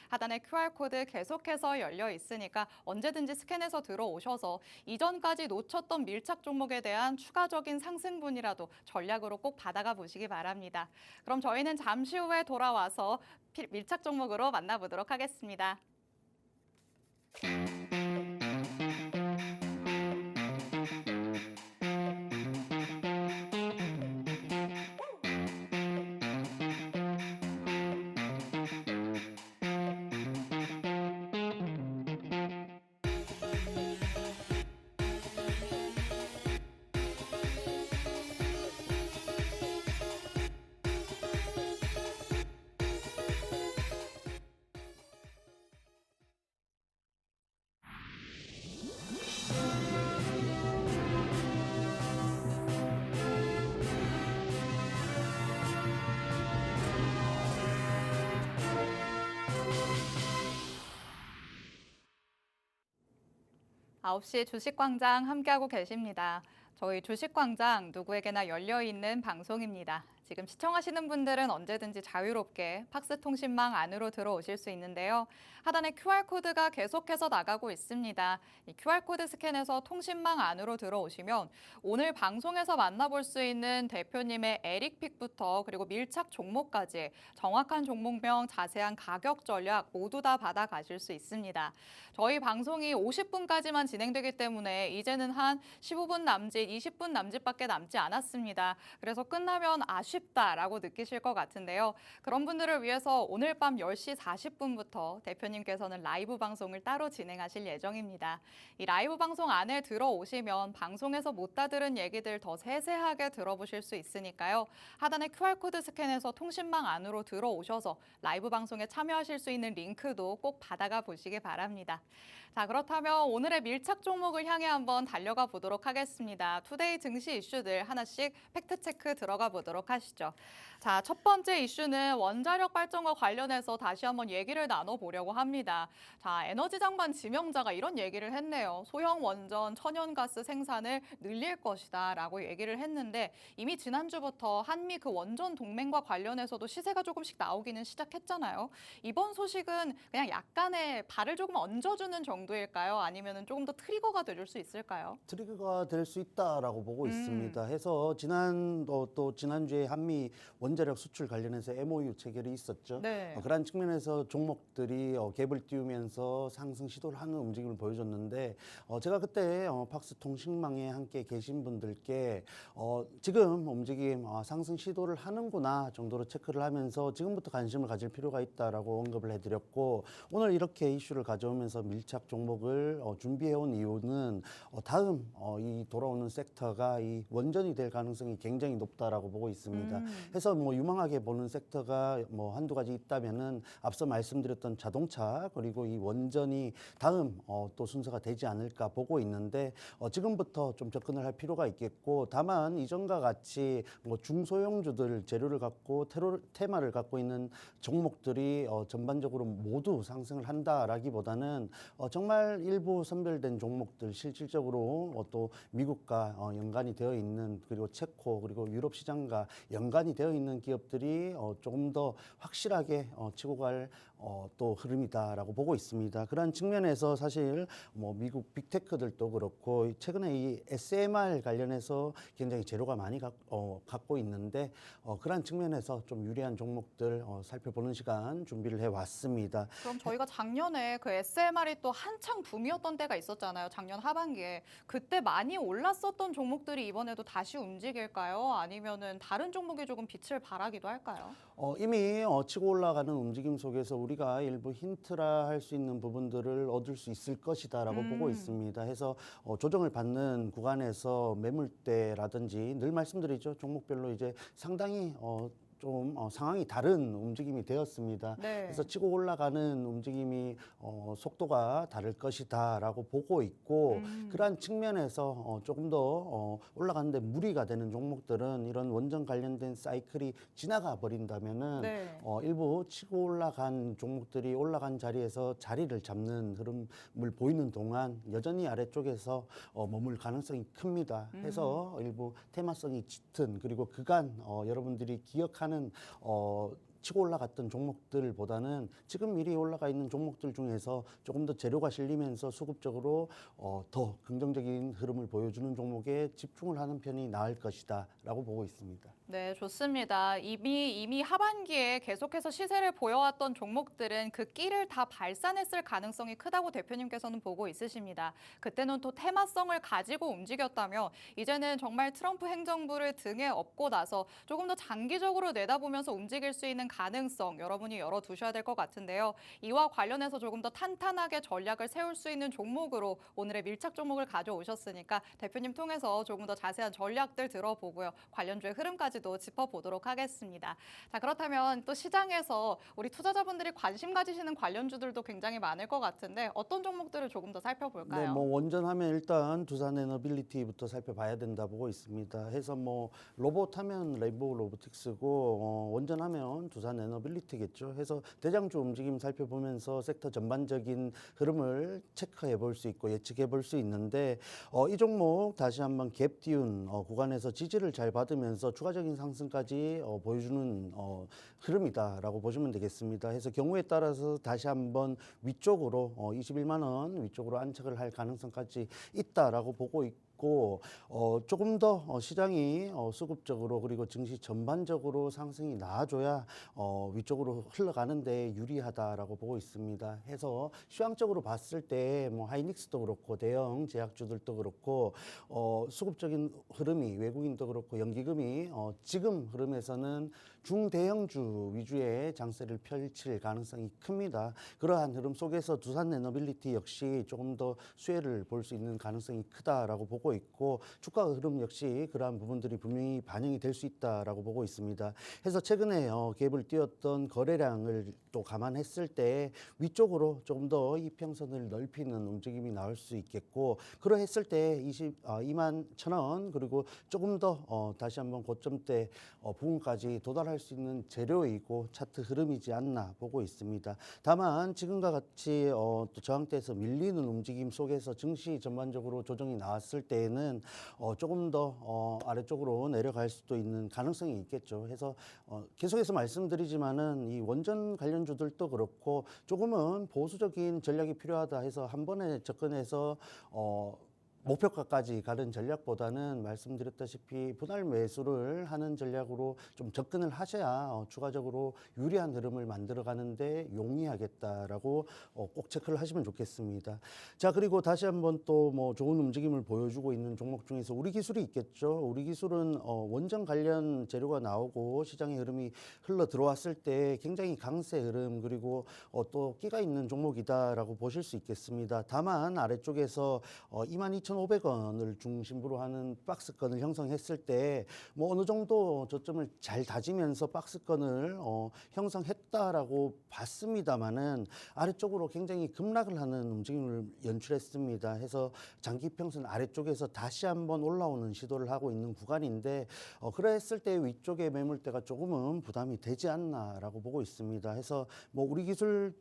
하단에 QR코드 계속해서 열려 있으니까 언제든지 스캔해서 들어오셔서 이전까지 놓쳤던 밀착 종목에 대한 추가적인 상승분이라도 전략으로 꼭 받아가 보시기 바랍니다. 그럼 저희는 잠시 후에 돌아와서 밀착 종목으로 만나보도록 하겠습니다. 9시 주식광장 함께하고 계십니다. 저희 주식광장 누구에게나 열려있는 방송입니다. 지금 시청하시는 분들은 언제든지 자유롭게 팍스 통신망 안으로 들어오실 수 있는데요. 하단에 QR코드가 계속해서 나가고 있습니다. 이 QR코드 스캔해서 통신망 안으로 들어오시면 오늘 방송에서 만나볼 수 있는 대표님의 에릭픽부터 그리고 밀착 종목까지 정확한 종목명, 자세한 가격 전략 모두 다 받아가실 수 있습니다. 저희 방송이 50분까지만 진행되기 때문에 이제는 한 15분 남짓, 20분 남짓밖에 남지 않았습니다. 그래서 끝나면 아쉽다라고 느끼실 것 같은데요. 그런 분들을 위해서 오늘 밤 10시 40분부터 대표님께서는 라이브 방송을 따로 진행하실 예정입니다. 이 라이브 방송 안에 들어오시면 방송에서 못 다 들은 얘기들 더 세세하게 들어보실 수 있으니까요. 하단에 QR코드 스캔해서 통신망 안으로 들어오셔서 라이브 방송에 참여하실 수 있는 링크도 꼭 받아가 보시기 바랍니다. 자, 그렇다면 오늘의 밀착 종목을 향해 한번 달려가 보도록 하겠습니다. 투데이 증시 이슈들 하나씩 팩트체크 들어가 보도록 하시죠. 자, 첫 번째 이슈는 원자력 발전과 관련해서 다시 한번 얘기를 나눠보려고 합니다. 자, 에너지 장관 지명자가 이런 얘기를 했네요. 소형 원전 천연가스 생산을 늘릴 것이다 라고 얘기를 했는데 이미 지난주부터 한미 그 원전 동맹과 관련해서도 시세가 조금씩 나오기는 시작했잖아요. 이번 소식은 그냥 약간의 발을 조금 얹어주는 정도일까요? 아니면 조금 더 트리거가 될 수 있을까요? 트리거가 될 수 있다라고 보고 있습니다. 해서 또 지난주에 한미 원자력 수출 관련해서 MOU 체결이 있었죠. 네. 그런 측면에서 종목들이 갭을 띄우면서 상승 시도를 하는 움직임을 보여줬는데 제가 그때 팍스 통신망에 함께 계신 분들께 지금 움직임 상승 시도를 하는구나 정도로 체크를 하면서 지금부터 관심을 가질 필요가 있다라고 언급을 해드렸고 오늘 이렇게 이슈를 가져오면서 밀착 종목을 준비해온 이유는 다음 이 돌아오는 섹터가 이 원전이 될 가능성이 굉장히 높다라고 보고 있습니다. 해서 뭐 유망하게 보는 섹터가 뭐 한두 가지 있다면은 앞서 말씀드렸던 자동차 그리고 이 원전이 다음 또 순서가 되지 않을까 보고 있는데 지금부터 좀 접근을 할 필요가 있겠고 다만 이전과 같이 뭐 중소형주들 재료를 갖고 테마를 갖고 있는 종목들이 전반적으로 모두 상승을 한다라기보다는 정말 일부 선별된 종목들 실질적으로 또 미국과 연관이 되어 있는 그리고 체코 그리고 유럽 시장과 연관이 되어 있는 기업들이 조금 더 확실하게 치고 갈 또 흐름이다라고 보고 있습니다. 그런 측면에서 사실 뭐 미국 빅테크들도 그렇고 최근에 이 SMR 관련해서 굉장히 재료가 많이 갖고 있는데 그런 측면에서 좀 유리한 종목들 살펴보는 시간 준비를 해왔습니다. 그럼 저희가 작년에 그 SMR이 또 한창 붐이었던 때가 있었잖아요. 작년 하반기에. 그때 많이 올랐었던 종목들이 이번에도 다시 움직일까요? 아니면은 다른 종목이 조금 빛을 발하기도 할까요? 이미 치고 올라가는 움직임 속에서 우리가 일부 힌트라 할 수 있는 부분들을 얻을 수 있을 것이다라고 보고 있습니다. 해서 조정을 받는 구간에서 매물대라든지 늘 말씀드리죠. 종목별로 이제 상당히 좀 상황이 다른 움직임이 되었습니다. 네. 그래서 치고 올라가는 움직임이 속도가 다를 것이다라고 보고 있고 그러한 측면에서 조금 더 올라가는데 무리가 되는 종목들은 이런 원전 관련된 사이클이 지나가 버린다면은 네. 일부 치고 올라간 종목들이 올라간 자리에서 자리를 잡는 흐름을 보이는 동안 여전히 아래쪽에서 머물 가능성이 큽니다. 해서 일부 테마성이 짙은 그리고 그간 여러분들이 기억하는 치고 올라갔던 종목들보다는 지금 미리 올라가 있는 종목들 중에서 조금 더 재료가 실리면서 수급적으로 더 긍정적인 흐름을 보여주는 종목에 집중을 하는 편이 나을 것이다라고 보고 있습니다. 네, 좋습니다. 이미 하반기에 계속해서 시세를 보여왔던 종목들은 그 끼를 다 발산했을 가능성이 크다고 대표님께서는 보고 있으십니다. 그때는 또 테마성을 가지고 움직였다며 이제는 정말 트럼프 행정부를 등에 업고 나서 조금 더 장기적으로 내다보면서 움직일 수 있는 가능성 여러분이 열어두셔야 될 것 같은데요. 이와 관련해서 조금 더 탄탄하게 전략을 세울 수 있는 종목으로 오늘의 밀착 종목을 가져오셨으니까 대표님 통해서 조금 더 자세한 전략들 들어보고요. 관련주의 흐름까지 부분까지도 짚어보도록 하겠습니다. 자, 그렇다면 또 시장에서 우리 투자자분들이 관심 가지시는 관련주들도 굉장히 많을 것 같은데 어떤 종목들을 조금 더 살펴볼까요? 네, 뭐 원전하면 일단 두산에너빌리티부터 살펴봐야 된다 보고 있습니다. 해서 뭐 로봇하면 레인보우 로보틱스고 원전하면 두산에너빌리티겠죠. 해서 대장주 움직임 살펴보면서 섹터 전반적인 흐름을 체크해 볼 수 있고 예측해 볼 수 있는데 이 종목 다시 한번 갭 띄운 구간에서 지지를 잘 받으면서 추가적인 상승까지 보여주는 흐름이다라고 보시면 되겠습니다. 해서 경우에 따라서 다시 한번 위쪽으로 21만 원 위쪽으로 안착을 할 가능성까지 있다라고 보고 있고 조금 더 시장이 수급적으로 그리고 증시 전반적으로 상승이 나아져야 위쪽으로 흘러가는데 유리하다라고 보고 있습니다. 해서 시황적으로 봤을 때 뭐 하이닉스도 그렇고 대형 제약주들도 그렇고 수급적인 흐름이 외국인도 그렇고 연기금이 지금 흐름에서는 중대형주 위주의 장세를 펼칠 가능성이 큽니다. 그러한 흐름 속에서 두산에너빌리티 역시 조금 더 수혜를 볼 수 있는 가능성이 크다라고 보고 있고 주가 흐름 역시 그러한 부분들이 분명히 반영이 될 수 있다라고 보고 있습니다. 해서 최근에 갭을 띄웠던 거래량을 또 감안했을 때 위쪽으로 조금 더 이평선을 넓히는 움직임이 나올 수 있겠고 그러했을 때 2만 1,000원 그리고 조금 더 다시 한번 고점대 부분까지 도달할 수 있는 재료이고 차트 흐름이지 않나 보고 있습니다. 다만 지금과 같이 또 저항대에서 밀리는 움직임 속에서 증시 전반적으로 조정이 나왔을 때에는 조금 더 아래쪽으로 내려갈 수도 있는 가능성이 있겠죠. 해서 계속해서 말씀드리지만은 이 원전 관련주들도 그렇고 조금은 보수적인 전략이 필요하다 해서 한 번에 접근해서 목표가까지 가는 전략보다는 말씀드렸다시피 분할 매수를 하는 전략으로 좀 접근을 하셔야 추가적으로 유리한 흐름을 만들어 가는데 용이하겠다라고 꼭 체크를 하시면 좋겠습니다. 자, 그리고 다시 한번 또 뭐 좋은 움직임을 보여주고 있는 종목 중에서 우리 기술이 있겠죠. 우리 기술은 원전 관련 재료가 나오고 시장의 흐름이 흘러 들어왔을 때 굉장히 강세 흐름 그리고 또 끼가 있는 종목이다라고 보실 수 있겠습니다. 다만 아래쪽에서 22,500원을 중심으로 하는 박스권을 형성했을 때 뭐 어느 정도 저점을 잘 다지면서 박스권을 형성했다라고 봤습니다만은 아래쪽으로 굉장히 급락을 하는 움직임을 연출했습니다. 해서 장기 평선 아래쪽에서 다시 한번 올라오는 시도를 하고 있는 구간인데 그랬을 때 위쪽에 매물대가 조금은 부담이 되지 않나라고 보고 있습니다. 해서 뭐 우리 기술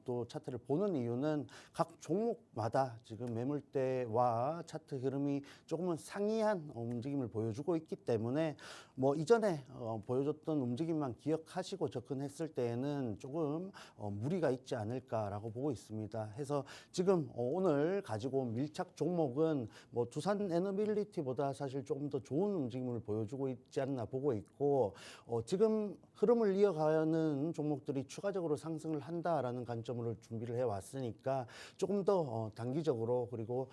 또 차트를 보는 이유는 각 종목마다 지금 매물대와 차트 흐름이 조금은 상이한 움직임을 보여주고 있기 때문에 뭐 이전에 보여줬던 움직임만 기억하시고 접근했을 때에는 조금 무리가 있지 않을까라고 보고 있습니다. 해서 지금 오늘 가지고 온 밀착 종목은 뭐 두산에너빌리티보다 사실 조금 더 좋은 움직임을 보여주고 있지 않나 보고 있고 지금 흐름을 이어가는 종목들이 추가적으로 상승을 한다라는 관점으로 준비를 해왔으니까 조금 더 단기적으로 그리고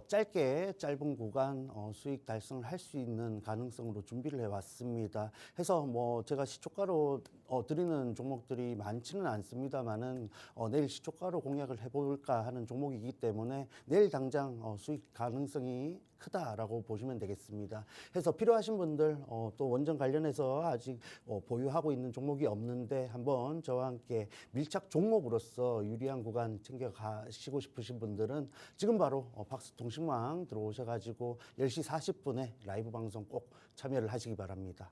짧은 구간 수익 달성을 할 수 있는 가능성으로 준비를 해왔습니다. 해서 뭐 제가 시초가로 드리는 종목들이 많지는 않습니다만은 내일 시초가로 공략을 해볼까 하는 종목이기 때문에 내일 당장 수익 가능성이 크다라고 보시면 되겠습니다. 해서 필요하신 분들 또 원전 관련해서 아직 보유하고 있는 종목이 없는데 한번 저와 함께 밀착 종목으로서 유리한 구간 챙겨가시고 싶으신 분들은 지금 바로 박스통신망 들어오셔가지고 10시 40분에 라이브 방송 꼭 참여를 하시기 바랍니다.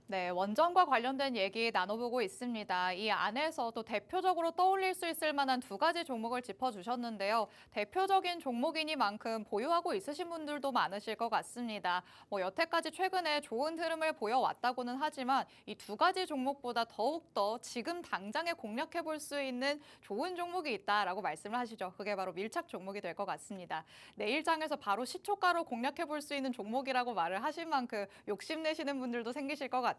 네, 원전과 관련된 얘기 나눠보고 있습니다. 이 안에서 또 대표적으로 떠올릴 수 있을 만한 두 가지 종목을 짚어주셨는데요. 대표적인 종목이니만큼 보유하고 있으신 분들도 많으실 것 같습니다. 뭐 여태까지 최근에 좋은 흐름을 보여왔다고는 하지만 이 두 가지 종목보다 더욱더 지금 당장에 공략해볼 수 있는 좋은 종목이 있다라고 말씀을 하시죠. 그게 바로 밀착 종목이 될 것 같습니다. 내일장에서 바로 시초가로 공략해볼 수 있는 종목이라고 말을 하신 만큼 욕심내시는 분들도 생기실 것 같은데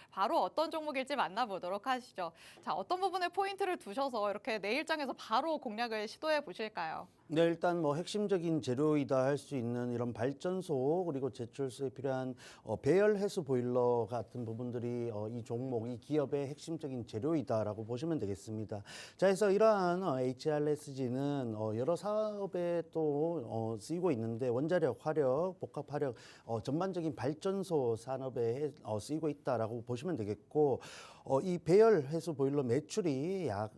바로 어떤 종목일지 만나보도록 하시죠. 자, 어떤 부분에 포인트를 두셔서 이렇게 내일장에서 바로 공략을 시도해 보실까요? 네, 일단 뭐 핵심적인 재료이다 할 수 있는 이런 발전소 그리고 제철소에 필요한 배열 해수 보일러 같은 부분들이 이 종목, 이 기업의 핵심적인 재료이다라고 보시면 되겠습니다. 자, 그래서 이러한 HRSG는 여러 사업에 또 쓰이고 있는데 원자력, 화력, 복합 화력 전반적인 발전소 산업에 쓰이고 있다라고 보시면 되겠고 이 배열 해수 보일러 매출이 약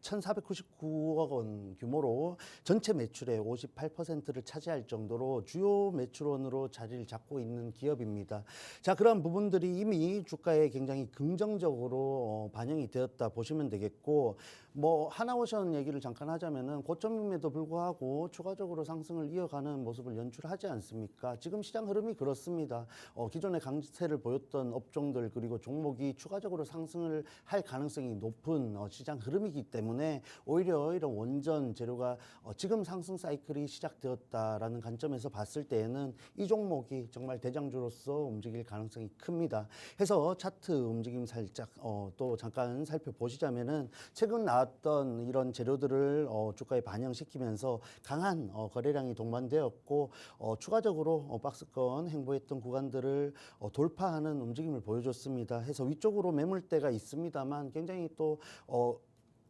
1,499억 원 규모로 전체 매출의 58%를 차지할 정도로 주요 매출원으로 자리를 잡고 있는 기업입니다. 자, 그런 부분들이 이미 주가에 굉장히 긍정적으로 반영이 되었다 보시면 되겠고, 뭐 하나오션 얘기를 잠깐 하자면은 고점임에도 불구하고 추가적으로 상승을 이어가는 모습을 연출하지 않습니까? 지금 시장 흐름이 그렇습니다. 기존의 강세를 보였던 업종들 그리고 종목이 추가적으로 상승을 할 가능성이 높은 시장 흐름이기 때문에 오히려 이런 원전 재료가 지금 상승 사이클이 시작되었다라는 관점에서 봤을 때에는 이 종목이 정말 대장주로서 움직일 가능성이 큽니다. 해서 차트 움직임 살짝 또 잠깐 살펴보시자면은 최근 나왔던 이런 재료들을 주가에 반영시키면서 강한 거래량이 동반되었고 추가적으로 박스권 행보했던 구간들을 돌파하는 움직임을 보여줬습니다. 해서 위쪽으로 매물대가 있습니다만 굉장히 또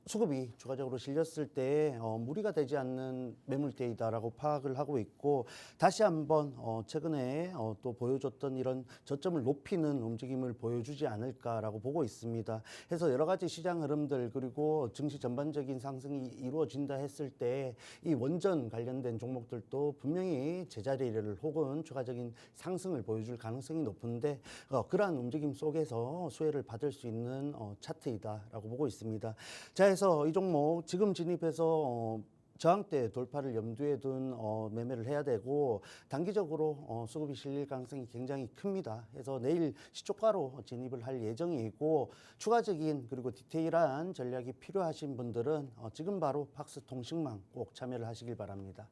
수급이 추가적으로 실렸을 때 무리가 되지 않는 매물대이다라고 파악을 하고 있고 다시 한번 최근에 또 보여줬던 이런 저점을 높이는 움직임을 보여주지 않을까라고 보고 있습니다. 해서 여러 가지 시장 흐름들 그리고 증시 전반적인 상승이 이루어진다 했을 때 이 원전 관련된 종목들도 분명히 제자리를 혹은 추가적인 상승을 보여줄 가능성이 높은데 그러한 움직임 속에서 수혜를 받을 수 있는 차트이다라고 보고 있습니다. 자, 해서 이 종목 지금 진입해서 저항대 돌파를 염두에 둔 매매를 해야 되고 단기적으로 수급이 실릴 가능성이 굉장히 큽니다. 그래서 내일 시초가로 진입을 할 예정이고 추가적인 그리고 디테일한 전략이 필요하신 분들은 지금 바로 팍스통신망 꼭 참여를 하시길 바랍니다.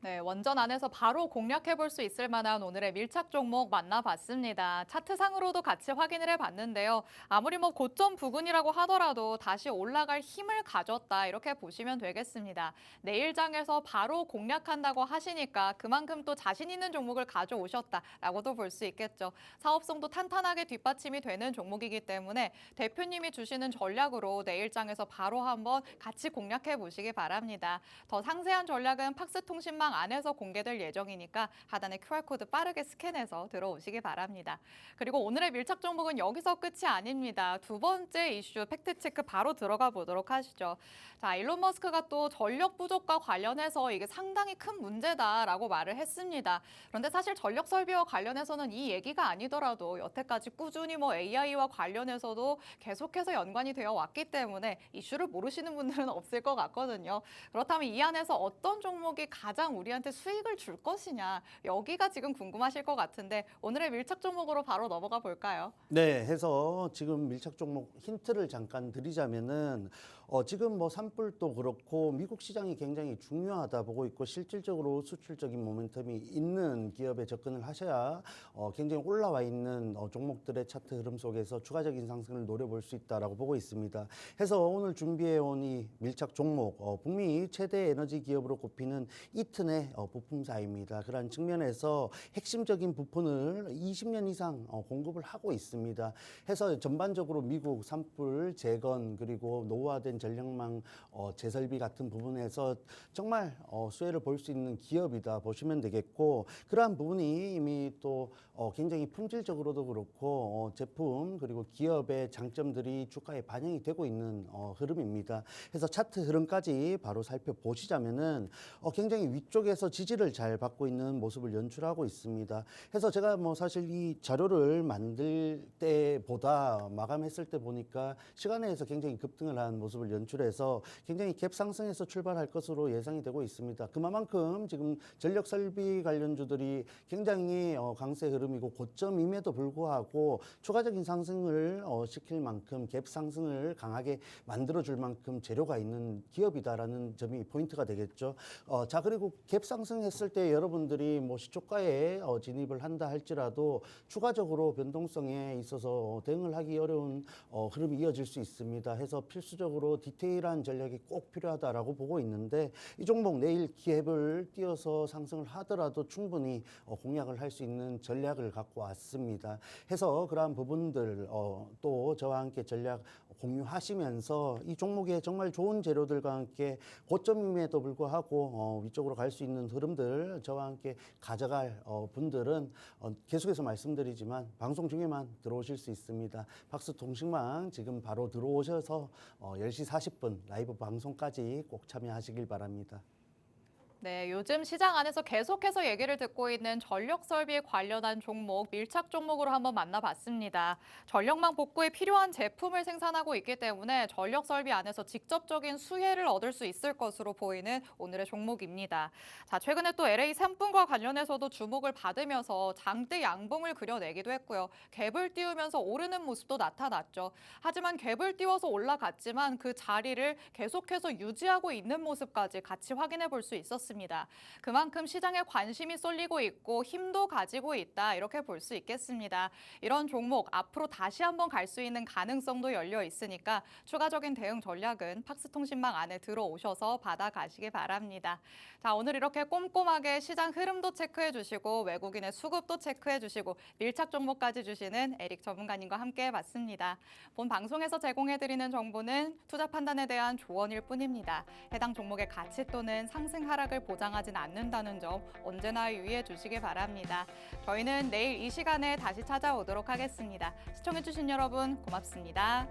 네, 원전 안에서 바로 공략해 볼 수 있을 만한 오늘의 밀착 종목 만나봤습니다. 차트상으로도 같이 확인을 해봤는데요. 아무리 뭐 고점 부근이라고 하더라도 다시 올라갈 힘을 가졌다 이렇게 보시면 되겠습니다. 내일장에서 바로 공략한다고 하시니까 그만큼 또 자신 있는 종목을 가져오셨다라고도 볼 수 있겠죠. 사업성도 탄탄하게 뒷받침이 되는 종목이기 때문에 대표님이 주시는 전략으로 내일장에서 바로 한번 같이 공략해 보시기 바랍니다. 더 상세한 전략은 팍스통신망 안에서 공개될 예정이니까 하단의 QR코드 빠르게 스캔해서 들어오시기 바랍니다. 그리고 오늘의 밀착 종목은 여기서 끝이 아닙니다. 두 번째 이슈 팩트체크 바로 들어가 보도록 하시죠. 자, 일론 머스크가 또 전력 부족과 관련해서 이게 상당히 큰 문제다라고 말을 했습니다. 그런데 사실 전력 설비와 관련해서는 이 얘기가 아니더라도 여태까지 꾸준히 뭐 AI와 관련해서도 계속해서 연관이 되어 왔기 때문에 이슈를 모르시는 분들은 없을 것 같거든요. 그렇다면 이 안에서 어떤 종목이 가장 우리한테 수익을 줄 것이냐 여기가 지금 궁금하실 것 같은데 오늘의 밀착 종목으로 바로 넘어가 볼까요? 네, 해서 지금 밀착 종목 힌트를 잠깐 드리자면은 지금 뭐 산불도 그렇고 미국 시장이 굉장히 중요하다 보고 있고 실질적으로 수출적인 모멘텀이 있는 기업에 접근을 하셔야 굉장히 올라와 있는 종목들의 차트 흐름 속에서 추가적인 상승을 노려볼 수 있다라고 보고 있습니다. 해서 오늘 준비해온 이 밀착 종목 북미 최대 에너지 기업으로 꼽히는 이튼의 부품사입니다. 그러한 측면에서 핵심적인 부품을 20년 이상 공급을 하고 있습니다. 해서 전반적으로 미국 산불 재건 그리고 노후화된 전력망 재설비 같은 부분에서 정말 수혜를 볼 수 있는 기업이다 보시면 되겠고 그러한 부분이 이미 또 굉장히 품질적으로도 그렇고 제품 그리고 기업의 장점들이 주가에 반영이 되고 있는 흐름입니다. 그래서 차트 흐름까지 바로 살펴보시자면은 굉장히 위쪽에서 지지를 잘 받고 있는 모습을 연출하고 있습니다. 그래서 제가 뭐 사실 이 자료를 만들 때보다 마감했을 때 보니까 시간에서 굉장히 급등을 한 모습을 연출해서 굉장히 갭 상승에서 출발할 것으로 예상이 되고 있습니다. 그만큼 지금 전력 설비 관련주들이 굉장히 강세 흐름이고 고점임에도 불구하고 추가적인 상승을 시킬 만큼 갭 상승을 강하게 만들어줄 만큼 재료가 있는 기업이다라는 점이 포인트가 되겠죠. 자, 그리고 갭 상승했을 때 여러분들이 뭐 시초가에 진입을 한다 할지라도 추가적으로 변동성에 있어서 대응을 하기 어려운 흐름이 이어질 수 있습니다. 해서 필수적으로 디테일한 전략이 꼭 필요하다라고 보고 있는데 이 종목 내일 갭을 띄어서 상승을 하더라도 충분히 공략을 할 수 있는 전략을 갖고 왔습니다. 해서 그러한 부분들 또 저와 함께 전략 공유하시면서 이 종목에 정말 좋은 재료들과 함께 고점임에도 불구하고 위쪽으로 갈 수 있는 흐름들 저와 함께 가져갈 분들은 계속해서 말씀드리지만 방송 중에만 들어오실 수 있습니다. 박스통신망 지금 바로 들어오셔서 10시 40분 라이브 방송까지 꼭 참여하시길 바랍니다. 네, 요즘 시장 안에서 계속해서 얘기를 듣고 있는 전력 설비에 관련한 종목, 밀착 종목으로 한번 만나봤습니다. 전력망 복구에 필요한 제품을 생산하고 있기 때문에 전력 설비 안에서 직접적인 수혜를 얻을 수 있을 것으로 보이는 오늘의 종목입니다. 자, 최근에 또 LA 산불과 관련해서도 주목을 받으면서 장대 양봉을 그려내기도 했고요. 갭을 띄우면서 오르는 모습도 나타났죠. 하지만 갭을 띄워서 올라갔지만 그 자리를 계속해서 유지하고 있는 모습까지 같이 확인해 볼 수 있었습니다. 그만큼 시장에 관심이 쏠리고 있고 힘도 가지고 있다 이렇게 볼 수 있겠습니다. 이런 종목 앞으로 다시 한번 갈 수 있는 가능성도 열려 있으니까 추가적인 대응 전략은 팍스통신망 안에 들어오셔서 받아가시기 바랍니다. 자, 오늘 이렇게 꼼꼼하게 시장 흐름도 체크해 주시고 외국인의 수급도 체크해 주시고 밀착 종목까지 주시는 에릭 전문가님과 함께 해봤습니다. 본 방송에서 제공해드리는 정보는 투자 판단에 대한 조언일 뿐입니다. 해당 종목의 가치 또는 상승 하락을 보장하진 않는다는 점 언제나 유의해 주시기 바랍니다. 저희는 내일 이 시간에 다시 찾아오도록 하겠습니다. 시청해주신 여러분 고맙습니다.